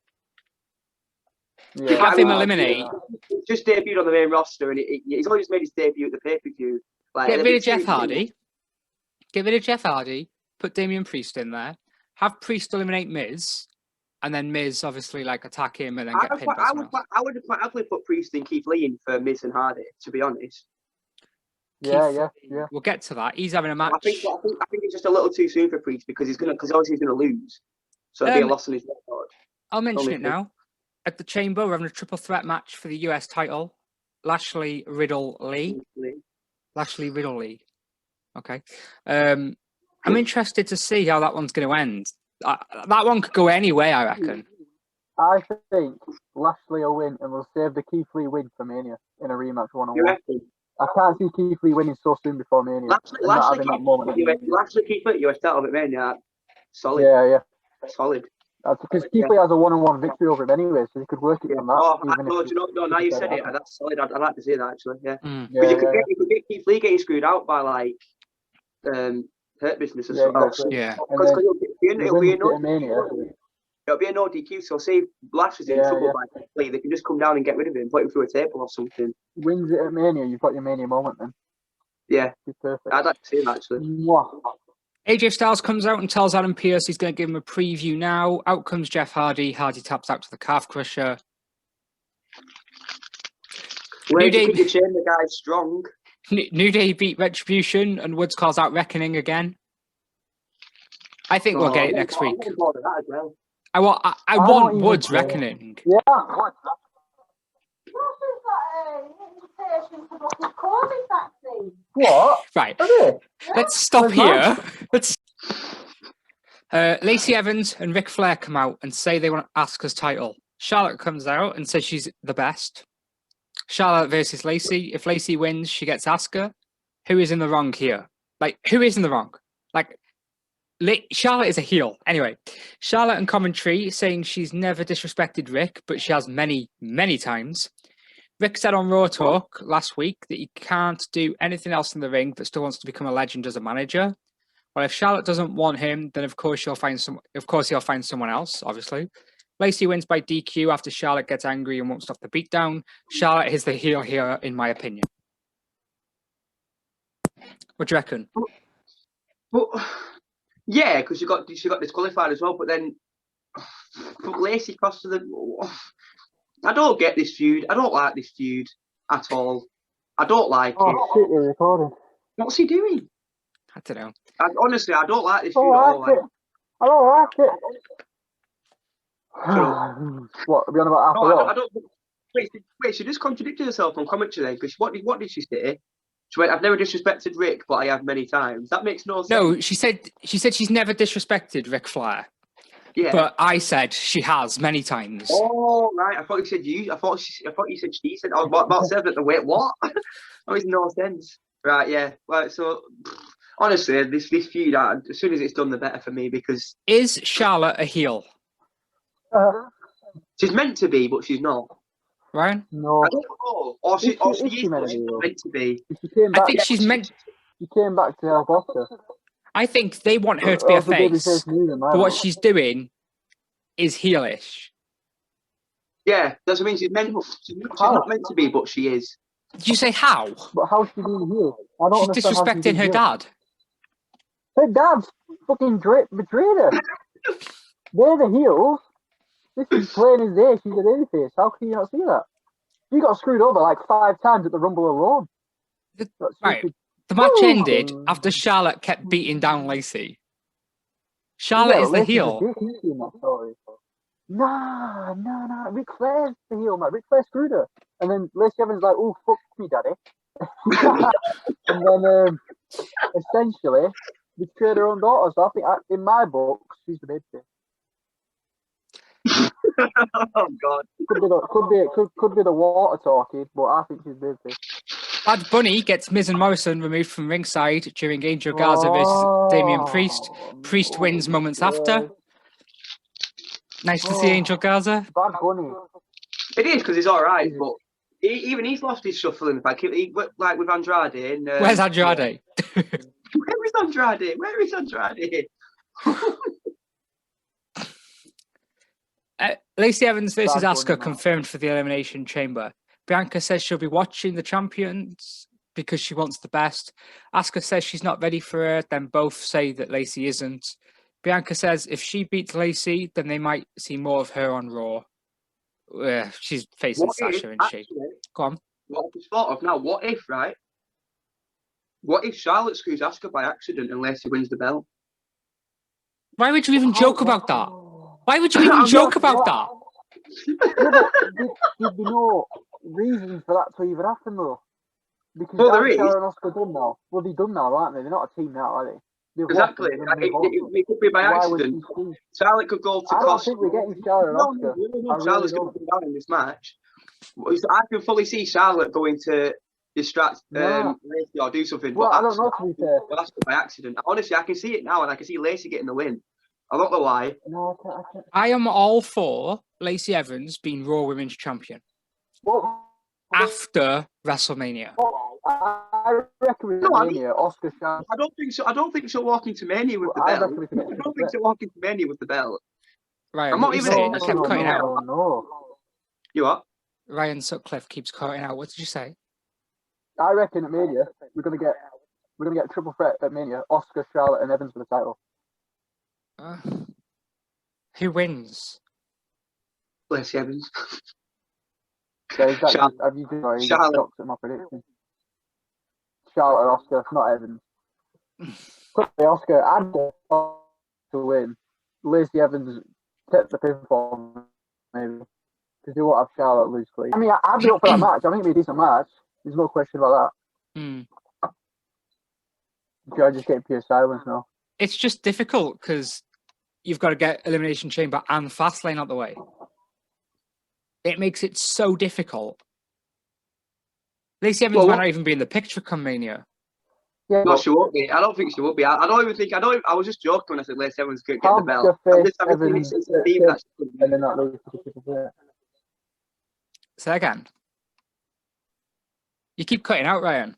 Yeah, Have him I- eliminate. He's just debuted on the main roster, and he's only just made his debut at the pay-per-view. Like, Get it'll rid be of Jeff too- Hardy. Get rid of Jeff Hardy. Put Damian Priest in there. Have Priest eliminate Miz, and then Miz obviously like attack him and then get pinned by someone else. I would have quite happily put Priest and Keith Lee in for Miz and Hardy, to be honest. yeah. We'll get to that. He's having a match. I think it's just a little too soon for Priest because obviously he's gonna lose, so it'll be a loss on his record. I'll mention only it now. At the Chamber, we're having a triple threat match for the US title. Lashley, Riddle, Lee. Lashley, Riddle, Lee. Okay. I'm interested to see how that one's going to end. That one could go any way, I reckon. I think Lashley will win, and we'll save the Keith Lee win for Mania in a rematch You one-on-one. reckon? I can't see Keith Lee winning so soon before Mania. and not having that moment. Lashley keep it. US title at Mania. Solid. Yeah. Solid. Because Keith Lee has a one-on-one victory over him anyway, so he could work it Yeah. from that. Oh, even if do you know, now you said it. That's solid. I'd like to see that actually. Yeah. Mm. Yeah, Because you could get Keith Lee getting screwed out by like Hurt Business or Yeah, something. exactly. Yeah. And Because then it'll be a wins it at Mania. It'll be a no DQ. So say Lashley's in Yeah, trouble yeah. by Keith Lee, they can just come down and get rid of him, put him through a table or something. Wins it at Mania, you've got your Mania moment then. Yeah, Be perfect. I'd like to see that actually. Mwah. AJ Styles comes out and tells Adam Pearce he's going to give him a preview now. Out comes Jeff Hardy. Hardy taps out to the calf crusher. Where do Day- you keep the chain? The guy's strong. New Day beat Retribution, and Woods calls out Reckoning again. I think we'll get it next week. I'm bored of that as well. I want don't even Woods care. Reckoning. Yeah. What? Right. Are they? Let's stop Where's here. Let's. Lacey Evans and Ric Flair come out and say they want Asuka's title. Charlotte comes out and says she's the best. Charlotte versus Lacey. If Lacey wins, she gets Asuka. Who is in the wrong here? Like, who is in the wrong? Like, Charlotte is a heel. Anyway, Charlotte and commentary saying she's never disrespected Rick, but she has many, many times. Rick said on Raw Talk last week that he can't do anything else in the ring, but still wants to become a legend as a manager. Well, if Charlotte doesn't want him, then of course he'll find someone else, obviously. Lacey wins by DQ after Charlotte gets angry and won't stop the beatdown. Charlotte is the heel here, in my opinion. What do you reckon? But yeah, because she got disqualified as well. But then, but Lacey cost her the. I don't get this feud. I don't like this feud at all. I don't like it. Oh shit, you're recording. What's he doing? I don't know. Honestly, I don't like this I feud at all. don't like it. I don't like it. What, are we on about half No, a I don't. Wait, she just contradicted herself on commentary then, because what did she say? She went, "I've never disrespected Rick, but I have many times." That makes no sense. No, she said she's never disrespected Ric Flair, Yeah. but I said she has many times. Oh right, I thought you said you. I thought you said she said. Oh, what said that? Wait, what? That makes no sense. Right, yeah. Well, so honestly, this feud, as soon as it's done, the better for me, because Is Charlotte a heel, she's meant to be, but she's not. Ryan? No. I don't know. Or she is, but she's not meant to be. She came back, I think she's meant. she came back to help Oscar. I think they want her to be a face, but what she's doing is heelish. Yeah, that's what I mean. She's not meant to be, but she is. Did you say how? But how's she being heel? I don't She's understand how disrespecting her heel. dad. Her dad's fucking betrayed her. They're the heels. This is plain as day. She's a babyface. How can you not see that? She got screwed over like 5 times at the Rumble alone. Right. The match ended after Charlotte kept beating down Lacey. Charlotte is the heel. Nah. Ric Flair's the heel, man. Ric Flair screwed her. And then Lacey Evans like, oh, fuck me, daddy. And then, essentially, betrayed her own daughter. So I think, in my book, she's the babyface. Oh God. Could be the water talking, but I think she's babyface. Bad Bunny gets Miz and Morrison removed from ringside during Angel Garza versus Damian Priest. Priest wins moments after. Nice to see Angel Garza. Bad Bunny. It is, because he's all right, but even he's lost his shuffling. Like with Andrade. And, Where's Andrade? Where is Andrade? Where is Andrade? Lacey Evans versus Bad Asuka Bunny, man. confirmed for the Elimination Chamber. Bianca says she'll be watching the champions because she wants the best. Asuka says she's not ready for her. Then both say that Lacey isn't. Bianca says if she beats Lacey, then they might see more of her on Raw. She's facing Sasha, isn't she? Go on. What I've just thought of now, what if, right? What if Charlotte screws Asuka by accident and Lacey wins the belt? Why would you even joke about that? Why would you even joke about that? There'd be no reason for that to even happen, though. Because Well, there is. Sarah and Oscar done now. Well, they're done now, aren't they? They're not a team now, are they? They've Exactly. lost, they're It could be by Why would accident. she screw? Charlotte could go to I don't cost. think we're getting Sarah and Oscar. I Charlotte's really going to come down in this match. I can fully see Charlotte going to distract Lacey or do something. Well, but I don't know, to be fair. Well, that's by accident. Honestly, I can see it now, and I can see Lacey getting the win. I don't know why. No, I can't. I am all for Lacey Evans being Raw Women's Champion What? after WrestleMania. I reckon with Mania, Oscar Charlotte. I don't think so. I don't think she'll walk into Mania with the I belt. reckon we can I don't think she'll walk into Mania with the belt. Ryan, I'm not what are you even- saying? No, I kept cutting out. No. You what? Ryan Sutcliffe keeps cutting out. What did you say? I reckon at Mania we're gonna get a triple threat at Mania: Oscar, Charlotte, and Evans for the title. Who wins? Lacey Evans. So is that Charlotte. have you just Charlotte. shocked at my prediction? Charlotte or Oscar, not Evans. Could be Oscar and to win. Lacey Evans take the pinfall, maybe. Because they won't have Charlotte lose, please. I mean, I'd be up for that match. I think it'd be a decent match. There's no question about that. Hmm. You're just getting pure silence now. It's just difficult because you've got to get Elimination Chamber and Fastlane out the way. It makes it so difficult. Lacey Evans Well, might not even be in the picture come Mania. Yeah, No, but she won't be. I don't think she will be. I don't even think. I was just joking when I said Lacey Evans could get How the belt. the I'm just face having Evans it's a theme that she could and then not lose to the triple threat. Say again. You keep cutting out, Ryan.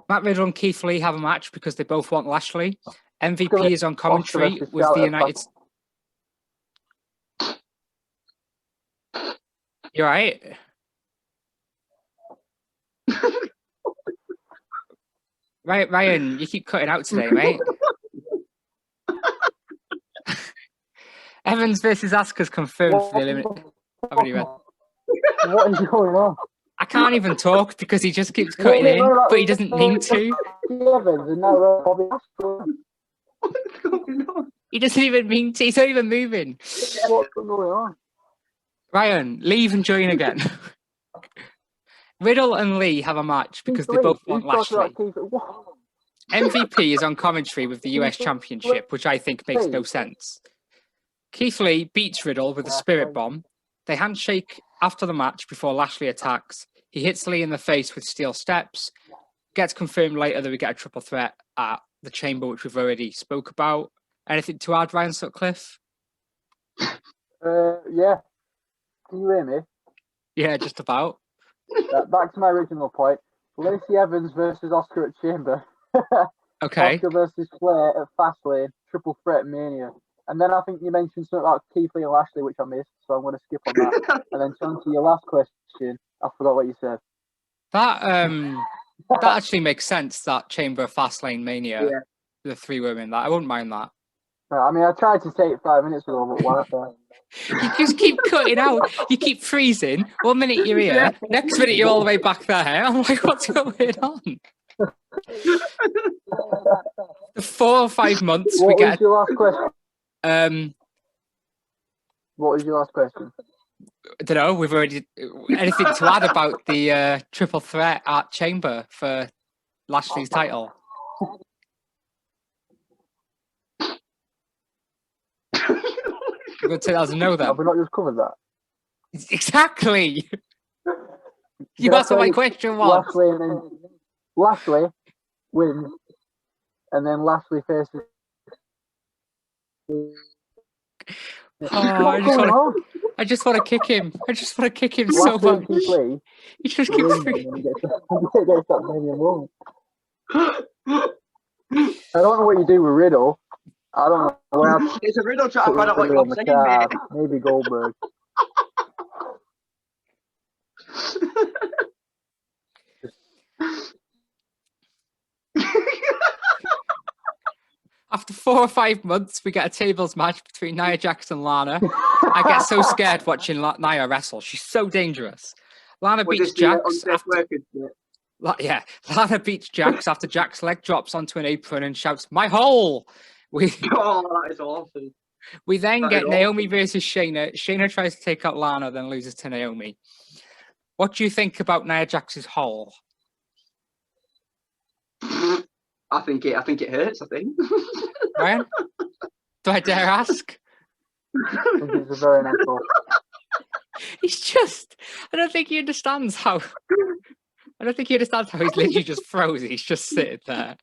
Matt Riddle and Keith Lee have a match because they both want Lashley. MVP is on commentary versus with the Charlotte. United. You're right. Right, Ryan, you keep cutting out today, mate. Evans versus Asuka's confirmed for the elimination. I've already read. What is going on? I can't even talk because he just keeps cutting in, but he doesn't mean to. Evans and now Bobby Lashley. What's going on? He doesn't even mean to. He's not even moving. What's going on? Ryan, leave and join again. Riddle and Lee have a match because they Keith both Lee, want who's talking Lashley. about Keith Lee? What? MVP is on commentary with the US Championship, which I think makes no sense. Keith Lee beats Riddle with a spirit bomb. They handshake after the match before Lashley attacks. He hits Lee in the face with steel steps. Gets confirmed later that we get a triple threat at the Chamber, which we've already spoke about. Anything to add, Ryan Sutcliffe? Yeah. Can you hear me? Yeah, just about. Back to my original point. Lacey Evans versus Oscar at Chamber. Okay. Oscar versus Flair at Fastlane. Triple threat Mania. And then I think you mentioned something about Keith Lee and Lashley, which I missed, so I'm going to skip on that. And then to answer your last question, I forgot what you said. That actually makes sense, that Chamber Fastlane Mania. Yeah. The three women, that I wouldn't mind that. I mean, I tried to take 5 minutes ago, but Wi-Fi. You just keep cutting out. You keep freezing. 1 minute you're here, next minute you're all the way back there. I'm like, what's going on? The 4 or 5 months we What get. was your last question? What was your last question? I don't know. We've already anything to add about the triple threat at Chamber for Lashley's title. You're going to take that as a no, then? Have we not just covered that? Exactly. You asked what my question was. Lashley wins, and then Lashley faces. Oh, I just want to kick him. I just want to kick him so much. He just keeps freezing. I don't know what you do with Riddle. I don't know where It's a Riddle trying to find out what you're saying, mate. Maybe Goldberg. After 4 or 5 months, we get a tables match between Nia Jax and Lana. I get so scared watching Nia wrestle. She's so dangerous. Lana beats Jax. Lana beats Jax after Jax leg drops onto an apron and shouts, "My hole!" Oh, that is awful. We then get Naomi versus Shayna. Shayna tries to take out Lana, then loses to Naomi. What do you think about Nia Jax's hole? I think it hurts. I think. Ryan, do I dare ask? I think it's a very nice goal. He's just. I don't think he understands how. I don't think he understands how he's literally just frozen. He's just sitting there.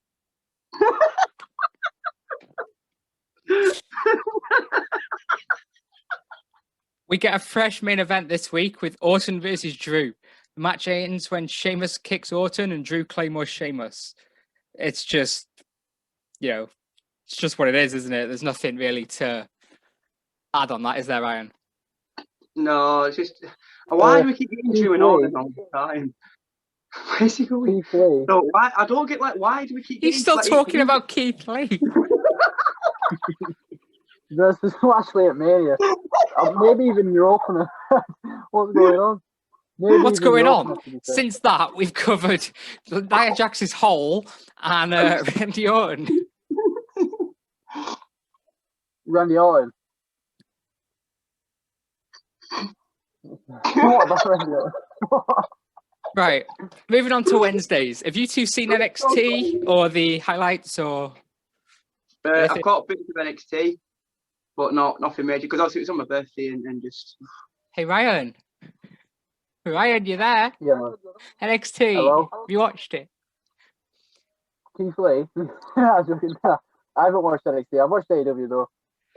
We get a fresh main event this week with Orton versus Drew. The match ends when Sheamus kicks Orton and Drew claymores Sheamus. It's just, it's just what it is, isn't it? There's nothing really to add on that, is there, Ryan? No, it's just why do we keep getting Drew and Orton all the time? Where's he going? No, why? I don't get why do we keep? He's still talking about Keith Lee. Versus Lashley at Mania. Maybe even your opener. What's going on? What's going on? Since that, we've covered Nia Jax's hole and Randy Orton. Randy Orton. What about Randy Orton? Right, moving on to Wednesdays. Have you two seen NXT or the highlights or? I've caught bits of NXT, but nothing major because obviously it was on my birthday and just. Hey Ryan, you there? Yeah. NXT. Hello? Have you watched it? Keith Lee. I haven't watched NXT. I've watched AEW though.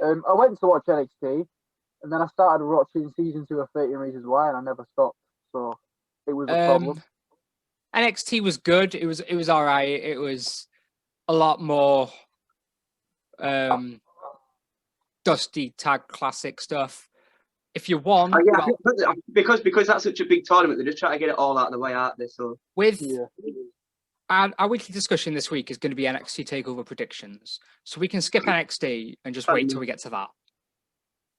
I went to watch NXT, and then I started watching season 2 of 13 Reasons Why, and I never stopped. So it was a problem. NXT was good. It was all right. It was a lot more dusty tag classic stuff. If you want, because that's such a big tournament, they're just trying to get it all out of the way, aren't they? So our weekly discussion this week is going to be NXT Takeover predictions, so we can skip NXT and just wait till we get to that.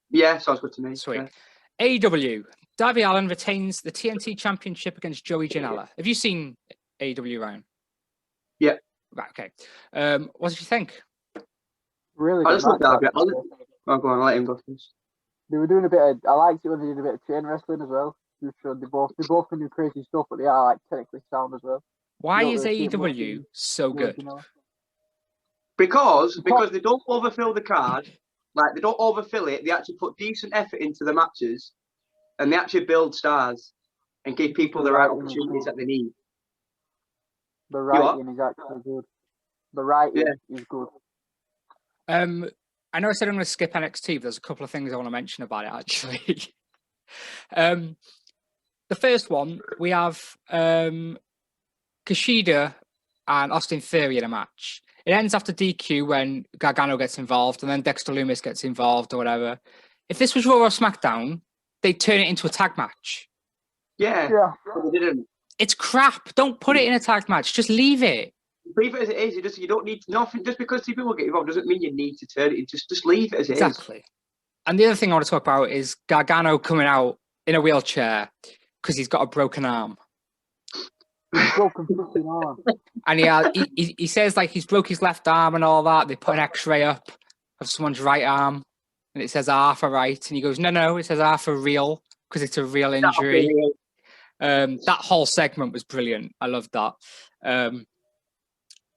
Yeah, sounds good to me. Sweet. Yeah. AEW. Darby Allin retains the TNT Championship against Joey Janela. Have you seen AEW, Ryan? Yeah. Right. Okay. What did you think? Really I good just looked match. at it. actually. I'll go on, I'll let him go first. They were doing a bit of. I liked it when they did a bit of chain wrestling as well. They both can do crazy stuff, but they are like technically sound as well. Why don't is really see it much AEW in so good? original. Because they don't overfill the card. Like, they don't overfill it. They actually put decent effort into the matches, and they actually build stars and give people the right opportunities that they need. The writing is actually good. The writing is good. I know I said I'm going to skip NXT, but there's a couple of things I want to mention about it actually. The first one, we have Kushida and Austin Theory in a match. It ends after DQ when Gargano gets involved, and then Dexter Lumis gets involved or whatever. If this was Raw or SmackDown, they'd turn it into a tag match. Yeah. But they didn't. It's crap. Don't put it in a tag match. Just leave it. Leave it as it is. You don't need nothing. Just because two people get involved doesn't mean you need to turn it. Just leave it as it is. Exactly. And the other thing I want to talk about is Gargano coming out in a wheelchair because he's got a broken arm. Broken fucking arm. And he says like he's broke his left arm and all that. They put an X-ray up of someone's right arm, and it says R for right, and he goes, no, it says R for real because it's a real injury. That whole segment was brilliant. I loved that.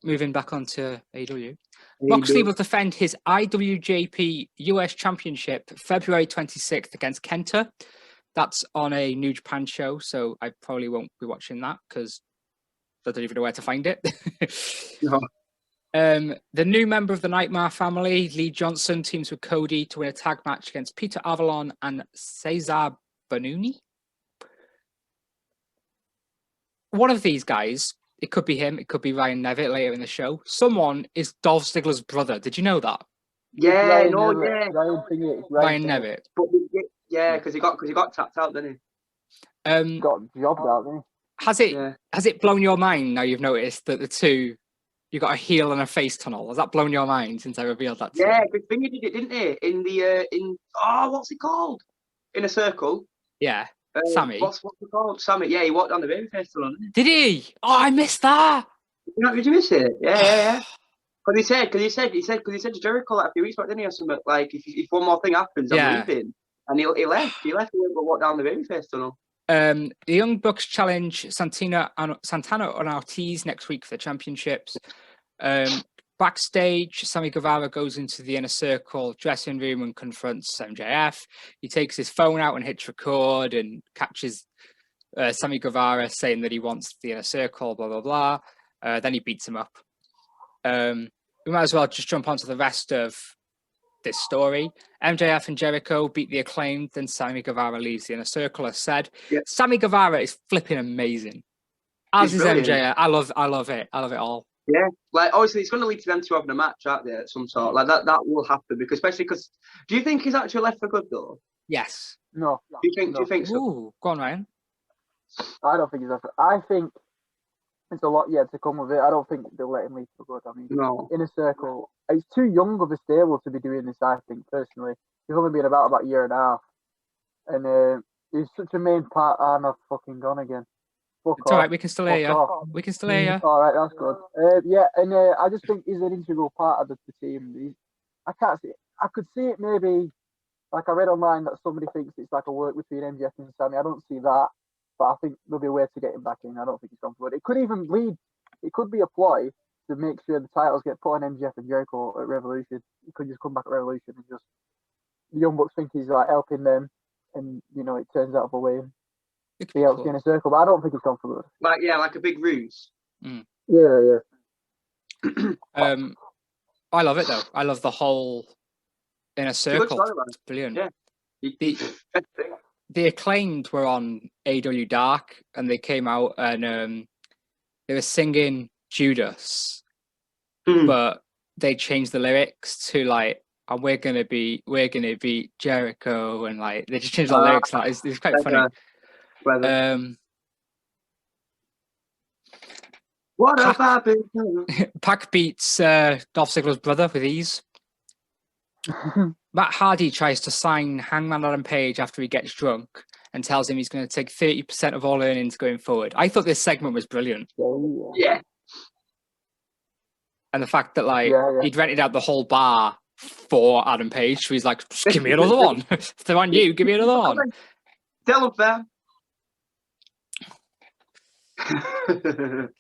Moving back onto AEW. Moxley will defend his IWGP US Championship February 26th against Kenta. That's on a New Japan show, so I probably won't be watching that because I don't even know where to find it. No. The new member of the Nightmare family, Lee Johnson, teams with Cody to win a tag match against Peter Avalon and Cesar Bononi. One of these guys, it could be him, it could be Ryan Nevitt later in the show. Someone is Dolph Ziggler's brother. Did you know that? Yeah, Ryan Nevitt. But because he got tapped out, didn't he? Got jobbed out, didn't he? Has it blown your mind now you've noticed that the two, you got a heel and a face tunnel? Has that blown your mind since I revealed that? Yeah, good thing he did it, didn't he? What's it called? In a Circle. Yeah, Sammy. What's it called? Sammy. Yeah, he walked on the babyface tunnel, didn't he? Did he? Oh, I missed that. Did you miss it? Yeah. Because he said to Jericho like a few weeks back, didn't he, or something like if one more thing happens, I'm leaving. And he left. He left and walked down the babyface tunnel. The Young Bucks challenge Santana and Ortiz next week for the championships. Backstage, Sammy Guevara goes into the Inner Circle dressing room and confronts MJF. He takes his phone out and hits record and catches Sammy Guevara saying that he wants the Inner Circle, blah, blah, blah. Then he beats him up. We might as well just jump onto the rest of this story. MJF and Jericho beat the Acclaimed, then Sammy Guevara leaves the Inner Circle, as said. Yep. Sammy Guevara is flipping amazing. As is MJF. I love it. I love it all. Yeah, like obviously it's going to lead to them two having a match out there at some sort. Like that will happen because especially because. Do you think he's actually left for good though? Yes. No. Do you think so? Ooh, go on, Ryan. I don't think he's left. I think it's a lot yet to come with it. I don't think they'll let him leave for good. I mean, No. Inner Circle, it's too young of a stable to be doing this. I think personally, he's only been about a year and a half, and he's such a main part. I'm not fucking gone again. It's all right. We can still hear you. We can still hear you. All right, that's good. I just think he's an integral part of the team. I can't see it. I could see it maybe, like I read online that somebody thinks it's like a work between MJF and Sammy. I don't see that, but I think there'll be a way to get him back in. I don't think he's gone for it. It could even lead. It could be a ploy to make sure the titles get put on MJF and Jericho at Revolution. He could just come back at Revolution and just the Young Bucks think he's like helping them, and it turns out the way. He helps in a circle, but I don't think he's gone for good. Like a big ruse. Mm. Yeah. I love it though. I love the whole Inner Circle. It's brilliant. Yeah. The Acclaimed were on AEW Dark, and they came out and they were singing Judas, but they changed the lyrics to like, and we're gonna be Jericho, and like they just changed the lyrics. Like, it's quite funny. What have I been? Pac beats Dolph Ziggler's brother with ease. Matt Hardy tries to sign Hangman Adam Page after he gets drunk and tells him he's going to take 30% of all earnings going forward. I thought this segment was brilliant. Yeah. And the fact that he'd rented out the whole bar for Adam Page. So he's like, just give me another one. If they're on you, give me another one. Tell them,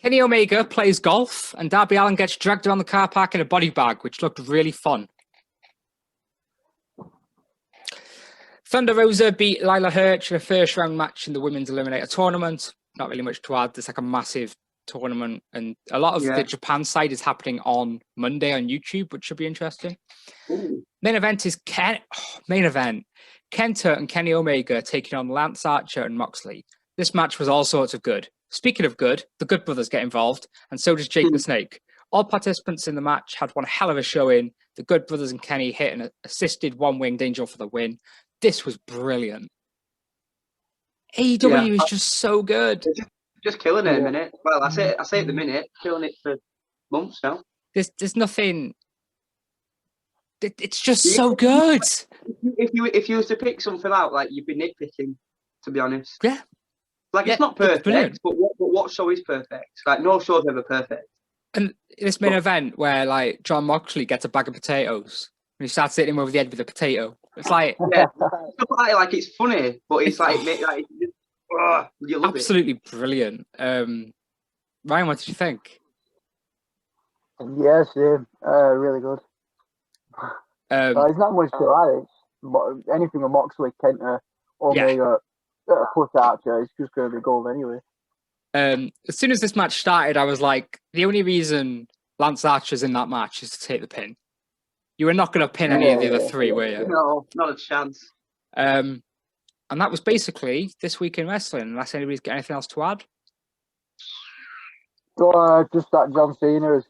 Kenny Omega plays golf, and Darby Allin gets dragged around the car park in a body bag, which looked really fun. Thunder Rosa beat Lila Hirsch in a first round match in the Women's Eliminator Tournament. Not really much to add. There's like a massive tournament, and a lot of the Japan side is happening on Monday on YouTube, which should be interesting. Ooh. Main event is Kenta and Kenny Omega taking on Lance Archer and Moxley. This match was all sorts of good. Speaking of good, the Good Brothers get involved, and so does Jake the Snake. All participants in the match had one hell of a showing. The Good Brothers and Kenny hit an assisted one-winged angel for the win. This was brilliant. AEW is just so good. Just killing it at the minute. Well, I say at the minute, killing it for months now. There's nothing. It's just so good. If you was to pick something out, like you'd be nitpicking, to be honest. Yeah. Like it's not perfect, but what show is perfect? Like no show's ever perfect. And this main event where like John Moxley gets a bag of potatoes and he starts hitting him over the head with a potato. It's like stuff like it's funny, but it's like you love absolutely brilliant. Ryan, what did you think? Yeah, same. Really good. There's not much to add. But anything with Moxley, Kenta, Omega, push Archer, it's just going to be gold anyway. As soon as this match started, I was like, the only reason Lance Archer's in that match is to take the pin. You were not going to pin any of the other three, were you? No, not a chance. And that was basically this week in wrestling. Unless anybody's got anything else to add. So, just that John Cena has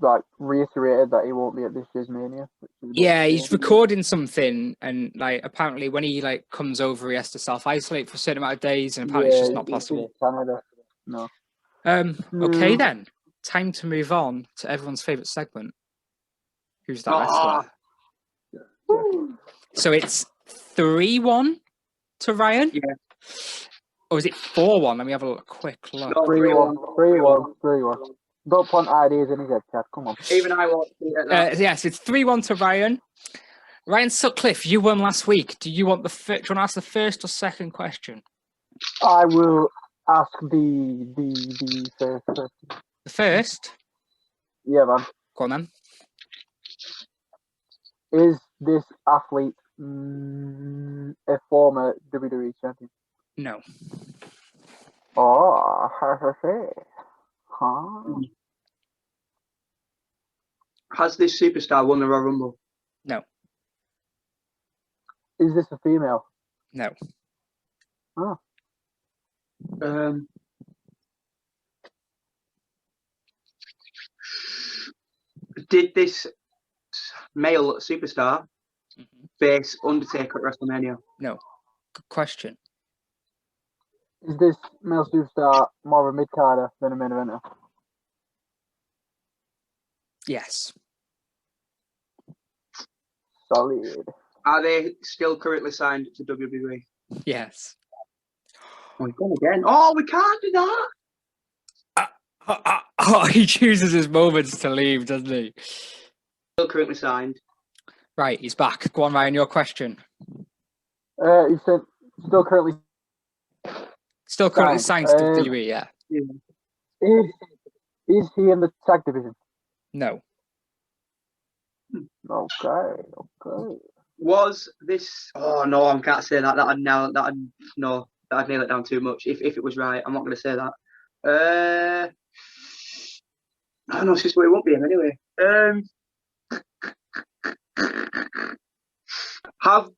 like reiterated that he won't be at this year's Mania. Yeah, he's recording something, and like apparently when he like comes over, he has to self-isolate for a certain amount of days, and apparently it's just not possible. Canada. No. Okay then. Time to move on to everyone's favourite segment. Who's that wrestler? So it's 3-1 to Ryan? Yeah. Or is it 4-1? Let me have a quick look. No, 3-1. Don't put ideas in his head, Chad. Come on. Even I won't see it. Yes, it's 3-1 to Ryan. Ryan Sutcliffe, you won last week. Do you want do you want to ask the first or second question? I will ask the first question. The first? Yeah, man. Go on then. Is this athlete a former WWE champion? No. Oh, huh? Has this superstar won the Royal Rumble? No. Is this a female? No. Oh. Did this male superstar face Undertaker at WrestleMania? No. Good question. Is this male superstar more of a mid-carder than a main eventer? Yes. Solid. Are they still currently signed to WWE? Yes. Oh, we've gone again. Oh, we can't do that. He chooses his moments to leave, doesn't he? Still currently signed. Right, he's back. Go on, Ryan, your question. He said still currently signed to WWE, yeah. Is he in the tag division? No. Okay. Was this? Oh no, I can't say that. That'd nail it down too much. If it was right, I'm not going to say that. I know, it's just it won't be him anyway.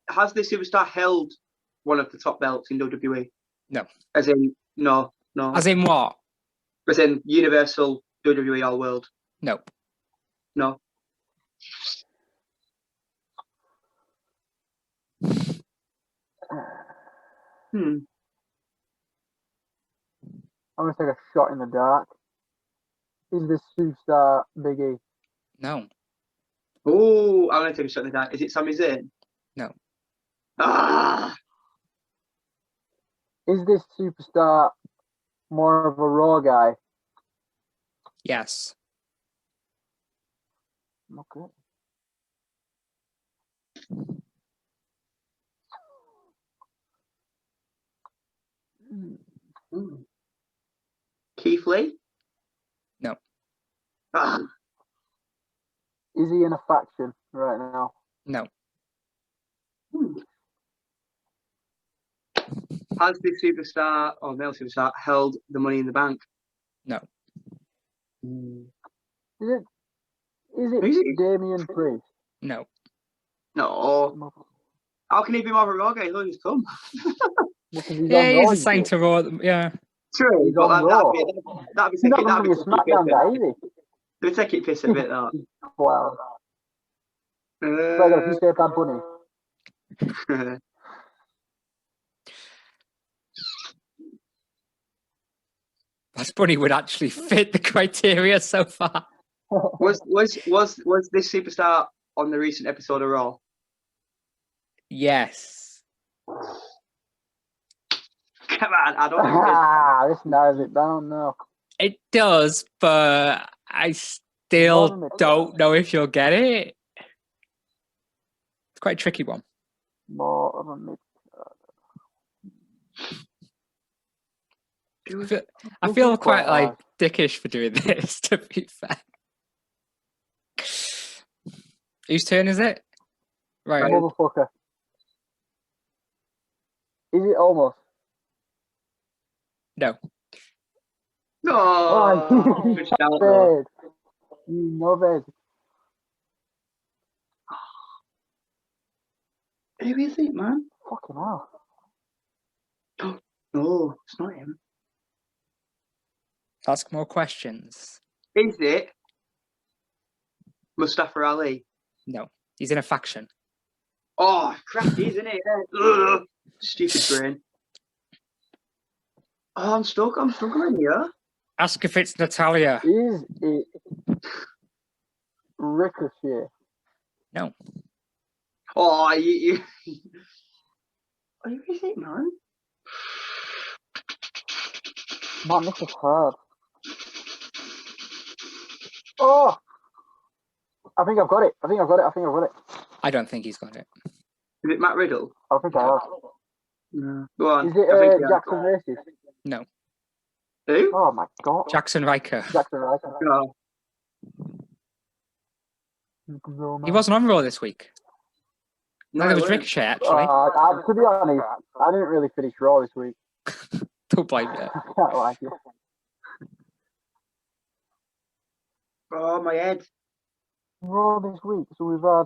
Has this superstar held one of the top belts in WWE? No. As in no. As in what? As in Universal, WWE, All World. No. No. I'm gonna take a shot in the dark. Is this superstar Big E? No. Oh, I'm gonna take a shot in the dark. Is it Sami Zayn? No. Ah. Is this superstar more of a Raw guy? Yes. Okay. Hmm. Keith Lee? No. Ah, Is he in a faction right now? No. hmm. Has this superstar or male superstar held the Money in the Bank? No. Hmm. Is it? Is it Who's it? Damien Priest? No. No. How can he be more of a Raw guy? He's always come. Because he's Yeah, on he's Raw, assigned you see. to Raw. Yeah. True, He's but on Raw. that'd be He's not taking going to be a SmackDown guy, is he? They take it piss a bit, that. Wow. If you say Bad Bunny, Bad Bunny would actually fit the criteria so far. was this superstar on the recent episode of Raw? Yes. Come on, I don't think it is. this narrows it down now. It does, but I still More than it don't know if you'll get it. It's quite a tricky one. More of a mid. I feel quite like dickish for doing this, to be fair. Whose turn is it? Right. Motherfucker. Is it almost? No. No. Oh, Good shout, though. You know it. Who is it, man? Fucking hell. No, it's not him. Ask more questions. Is it Mustafa Ali? No. He's in a faction. Oh, crap, isn't it? Ugh, stupid brain. Oh, I'm struggling here. Ask if it's Natalia. Is it Ricochet? No. Oh, you. Who is it, man? Man, this is hard. Oh! I think I've got it. I don't think he's got it. Is it Matt Riddle? I think I have. No. Go on. Is it I think you have. Jackson Races? No. Who? Oh my god. Jackson Riker. Jackson Riker. No. He wasn't on Raw this week. No, it was it weren't. Ricochet, actually. To be honest, I didn't really finish Raw this week. Don't blame me. I can't like it. Oh, my head. Raw this week, so we've had.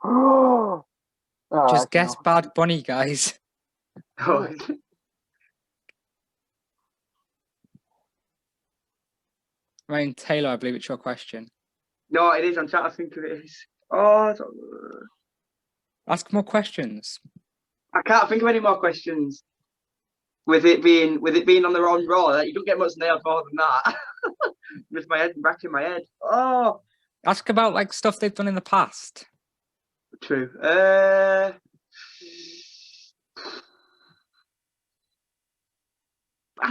Oh, Just guess Bad Bunny, guys. Oh, Ryan Taylor, I believe it's your question. no, it is. I'm trying to think who it is. Oh, Ask more questions. I can't think of any more questions. With it being on the wrong Raw, you don't get much nailed more than that. With my head racking my head. Oh, Ask about like stuff they've done in the past. true. I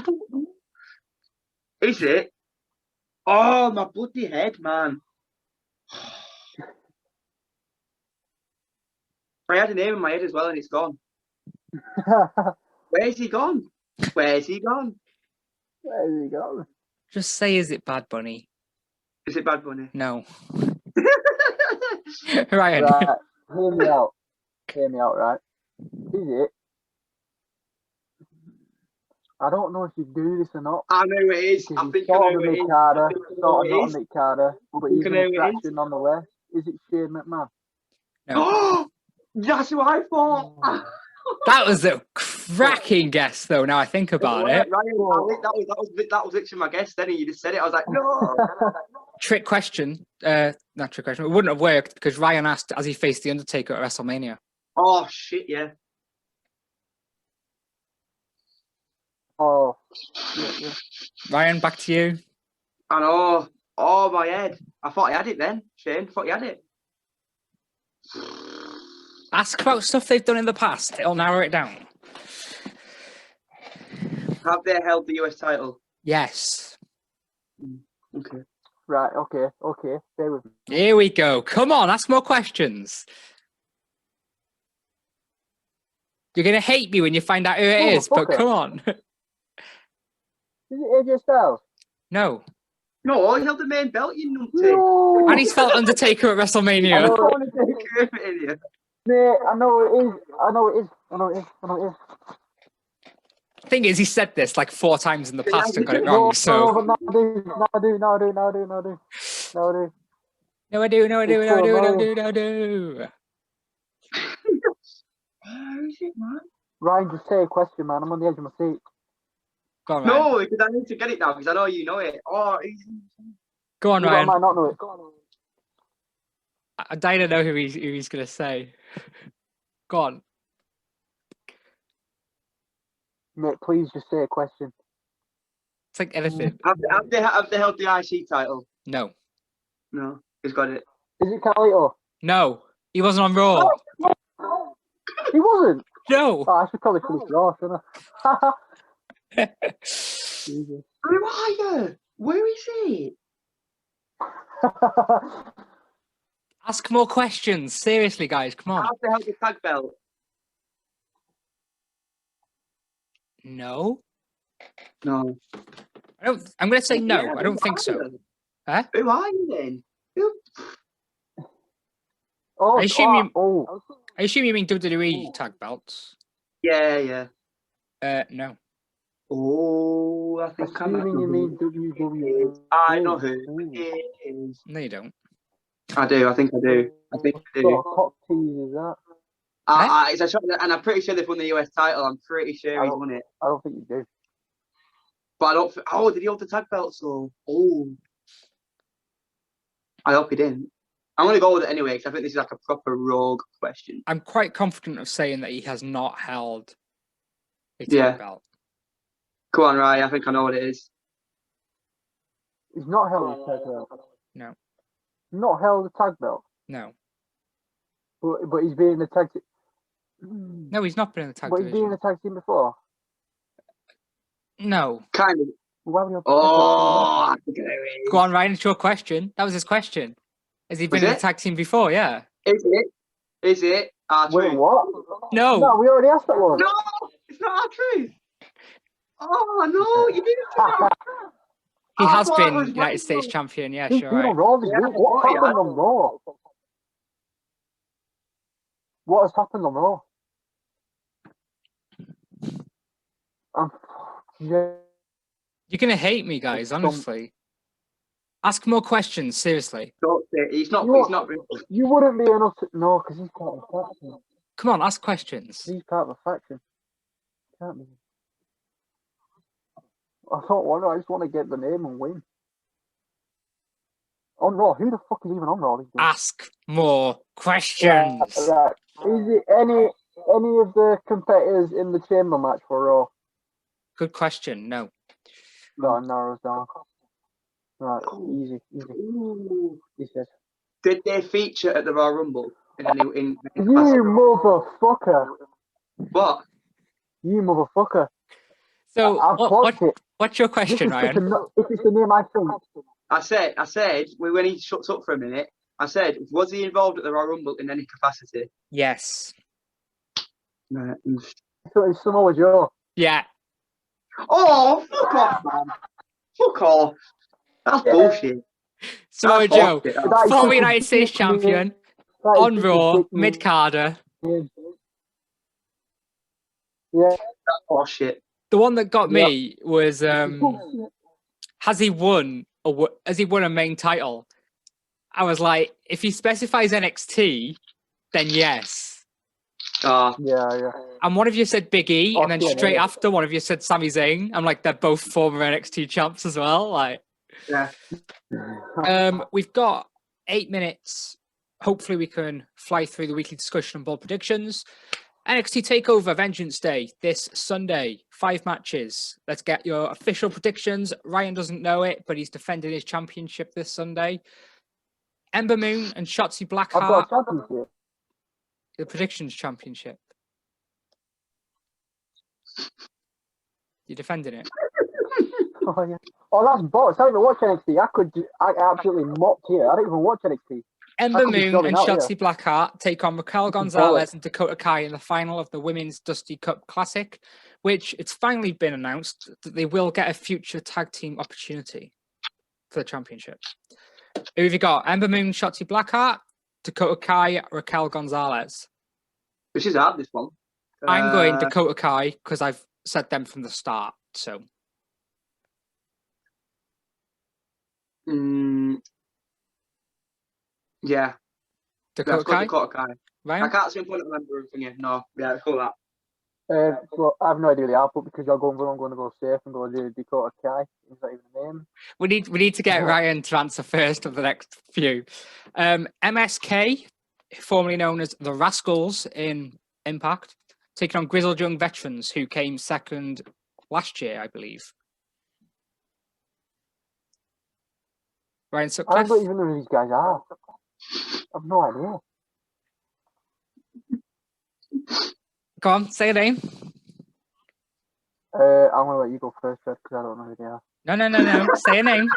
don't know. Is it? Oh, my bloody head, man. I had a name in my head as well, and it's gone. Where's he gone? Where's he gone? There you go. Just say, is it Bad Bunny? Is it Bad Bunny? No. Ryan. Right, hear me out. Right? Is it? I don't know if you do this or not. I know it is. I Because think he's I sort know of a it is. mid-carder, I think I know sort of it not is. a mid-carder, but think he's I an know it is. attraction on the way. Is it Shane McMahon? No. Oh, that's who I thought. That was a cracking guess, though, now I think about it. Ryan, that was literally my guess. Then you just said it. I was like, no. Trick question. Not trick question. It wouldn't have worked because Ryan asked, has he faced The Undertaker at WrestleMania? Oh shit, yeah. Oh, yeah. Ryan, back to you. I know. Oh, my head. I thought I had it then. Shane, thought you had it. Ask about stuff they've done in the past. It'll narrow it down. Have they held the US title? Yes. Okay. Right, okay. Stay with me. Here we go. Come on, ask more questions. You're gonna hate me when you find out who it is, but Motherfucker. come on. Is it AJ Styles? No. No, he held the main belt, you numpty. No. And he's felt Undertaker at I WrestleMania. know, Idiot. mate. I know it is. I know it is. I know it is. I know it is. Thing is, he said this like 4 times in the past and got it No, wrong. no, So but now I do. Now I do. Now I do. Now I do. Now I do. Now I do. no, I do, no, I do, It's no, I so do, no, I annoying. do, no, I do. Where is it, man? Ryan, just say a question, man. I'm on the edge of my seat. Go on, Ryan. No, because I need to get it now because I know you know it. Oh, Go on, You know, I Ryan. might not know it. I don't know who he's gonna say. Go on. Mate, please just say a question. It's like anything. have they held the IC title? No. No, he's got it. Is it Carlito? No. He wasn't on Raw. He wasn't. No. Oh, I should probably finish Raw, shouldn't I? Jesus. Where are you? Where is he? Ask more questions. Seriously, guys, come on. Have they held the tag belt? No. No. I'm gonna say no. Yeah, I don't who think are so. you? Huh? Who are you then? Oh, I assume you- oh, I assume you mean WWE tag belts. Yeah. No. Oh, I think I assuming you mean know WWE. I know who Ooh. it is. No, you don't. I do. I think I do. I think I What do. cock tease is that? It's a shot, and I'm pretty sure they've won the US title. I'm pretty sure he's won it. I don't think you do. But I don't. Oh, did he hold the tag belt? So, oh, I hope he didn't. I'm gonna go with it anyway because I think this is like a proper rogue question. I'm quite confident of saying that he has not held a tag Yeah. belt. Come on, Ryan. I think I know what it is. He's not held a tag belt. No. Not held a tag belt, No. but he's been in the tag team. No, he's not been in the tag But he's been in division. the tag team before. No. Kind of. Why would he have Oh, I think I know it is. Go on, Ryan. It's your question. That was his question. Has he been Was in it? the tag team before? Yeah. Is it? Is it? Wait, Truth? what? No. No, we already asked that one. No, it's not our truth. Oh no, you didn't say that. He I has thought it been was United Ryan. States champion. Yeah, He's sure. been Right. on Raw this Yeah, week. What oh, yeah. happened on Raw? What has happened on Raw? Yeah. You're gonna hate me, guys. Honestly. Ask more questions. Seriously. Don't say it. He's not. You He's not. You wouldn't be enough to... No, because he's part of the faction. Come on, ask questions. He's part of the faction. Can't be. I don't want to. I just want to get the name and win. On Raw? Who the fuck is even on Raw these days? Ask more questions. Right. Is it any of the competitors in the chamber match for Raw? Good question. No. That narrows down. Right, easy. Ooh. He says. Did they feature at the Royal Rumble in any in? You motherfucker! What? You motherfucker! So I've clocked it. what's your This question, is such Ryan? if it's the name I think. I said when he shuts up for a minute. I said, was he involved at the Royal Rumble in any capacity? Yes. Right. So it's Samoa Joe. Yeah. Oh, fuck off, man! Fuck off! That's bullshit. Samoa That's Joe, bullshit. That is former such a United States dick name. champion, That is on such a Raw, dick name. mid-carder. Yeah. That's bullshit. The one that got Yeah. me was has he won a main title? I was like, if he specifies NXT, then yes. Yeah. And one of you said Big E, and then Okay, straight yeah. after, one of you said Sami Zayn. I'm like, they're both former NXT champs as well. Like, Yeah. we've got 8 minutes. Hopefully, we can fly through the weekly discussion and bold predictions. NXT Takeover Vengeance Day this Sunday. 5 matches. Let's get your official predictions. Ryan doesn't know it, but he's defending his championship this Sunday. Ember Moon and Shotzi I've got Blackheart, a championship. the predictions championship. You're defending it. Oh, yeah. Oh, that's bots. I don't even watch NXT. I absolutely mopped here. I don't even watch NXT. Ember could be Moon selling and out, yeah. Shotzi Blackheart take on Raquel Looking Gonzalez and Dakota Kai in the final of the Women's Dusty Cup Classic, which it's finally been announced that they will get a future tag team opportunity for the championship. Who have you got? Ember Moon, Shotzi Blackheart, Dakota Kai, Raquel Gonzalez. Which is hard, this one. I'm going Dakota Kai because I've said them from the start. So Yeah. Dakota Let's go Kai, Dakota Kai. I Ryan? can't see him putting a member from you. No. Yeah, let's go that. Well, I have no idea the output because I'm going to go safe and go to Dakota Kai. Is that even a name? We need to get Ryan to answer first of the next few. MSK, formerly known as the Rascals in Impact, taking on Grizzled Young Veterans, who came second last year, I believe. Ryan I Sutcliffe. don't even know who these guys are. I've no idea. Go on, say a name. I'm going to let you go first, Fred, because I don't know who they are. No. Say a name.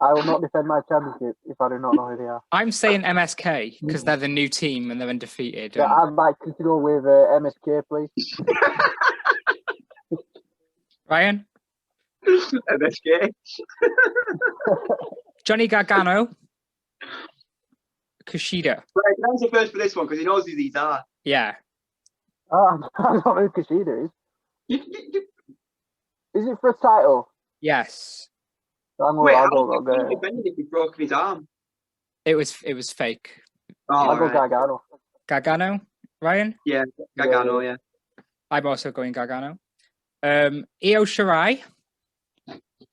I will not defend my championship if I do not know who they are. I'm saying MSK because they're the new team and they're undefeated. Yeah, I'd like to go with MSK, please. Ryan? MSK. Johnny Gargano. Kushida. Right, can I answer first for this one because he knows who these are. Yeah. I don't know who Kushida is. You, Is it for a title? Yes. I'm wait, I'll how go would he defend if he broke his arm? It was fake. Oh, I'll go right. Gargano. Gargano? Ryan? Yeah, Gargano, yeah. I'm also going Gargano. Io Shirai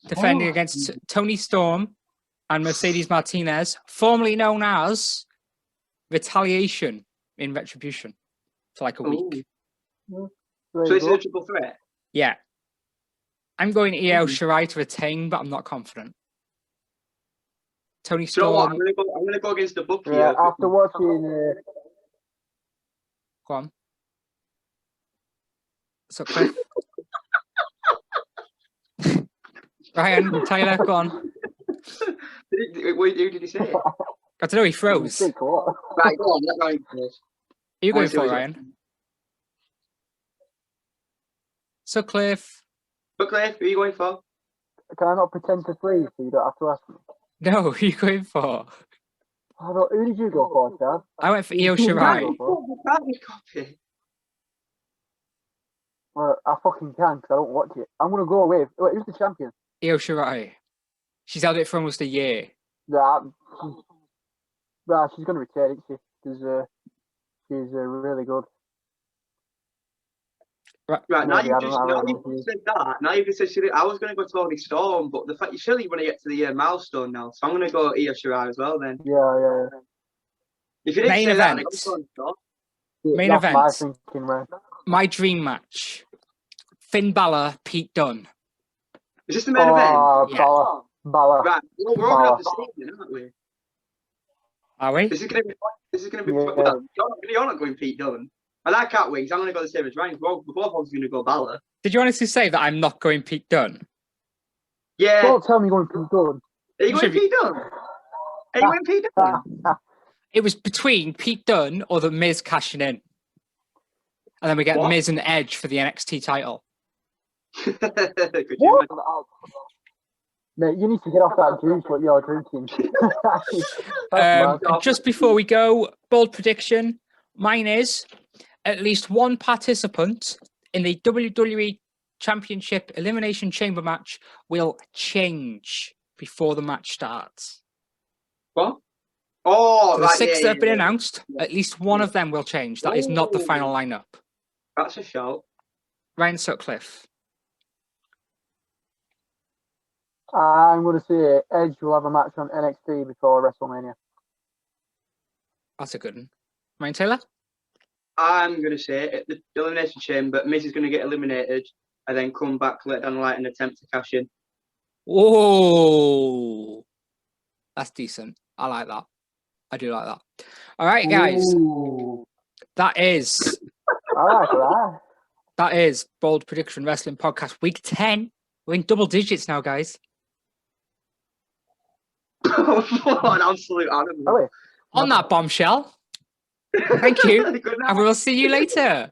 defending against Tony Storm and Mercedes Martinez, formerly known as Retaliation in Retribution, for like a week. So it's a triple threat? Yeah. I'm going Io Shirai to retain, but I'm not confident. Tony Do you know what? Storm. I'm gonna go against the book Yeah, here. after watching... Go on. So, Cliff. Ryan, Tyler, go on. Who did he say? I don't know, he froze. Are Sick, what? Right, go on. Let Ryan first. you going Honestly, for, was it- Ryan? So, Cliff. But Cliff, who are you going for? Can I not pretend to freeze so you don't have to ask me? No, who are you going for? Who did you go for, Chad? I went for Io Who did you Shirai. go for? You can't be copy. Well, I fucking can because I don't watch it. I'm going to go with... Wait, who's the champion? Io Shirai. She's held it for almost a year. Yeah, she's going to retain, isn't she? Because she's really good. Right, now Maybe, you've I just don't know, I now don't you've know. just said that. Now you've just said I was going to go Tony Storm, but the fact you surely want to get to the milestone now, so I'm going to go Io Shirai as well. Then Yeah. if you didn't Main say that, I'd event. go Tony Storm. Main That's event. my thinking, man. My dream match. Finn Balor, Pete Dunne. Is this the main event? Yeah. Balor. Right, we're all going to have the same, then, aren't we? Are we? This is going to be. Yeah. Well, you're not going Pete Dunne. And I can't win because I'm going to go the same as Ryan. We're both obviously going to go Balor. Did you honestly say that I'm not going Pete Dunne? Yeah. Don't tell me you're going Pete Dunne. Are you going should be- Pete Dunne? Are you going Pete Dunne? It was between Pete Dunne or the Miz cashing in. And then we get What? Miz and Edge for the NXT title. Could you What? imagine? Mate, you need to get off that juice what you're drinking. And just before we go, bold prediction. Mine is at least one participant in the WWE Championship Elimination Chamber match will change before the match starts. What? Oh, So the right, six yeah, that have been yeah. announced, at least one of them will change. That is not the final lineup. That's a shout. Ryan Sutcliffe. I'm going to say Edge will have a match on NXT before WrestleMania. That's a good one. Ryan Taylor? I'm going to say at the Elimination Chamber, Miz is going to get eliminated and then come back later down the line and attempt to cash in. Oh, that's decent. I like that. I do like that. All right, guys. Ooh. That is I like that. that is Bold Prediction Wrestling Podcast Week 10. We're in double digits now, guys. What an absolute animal. Are we? On that bombshell, thank you, Good and night. we'll see you later.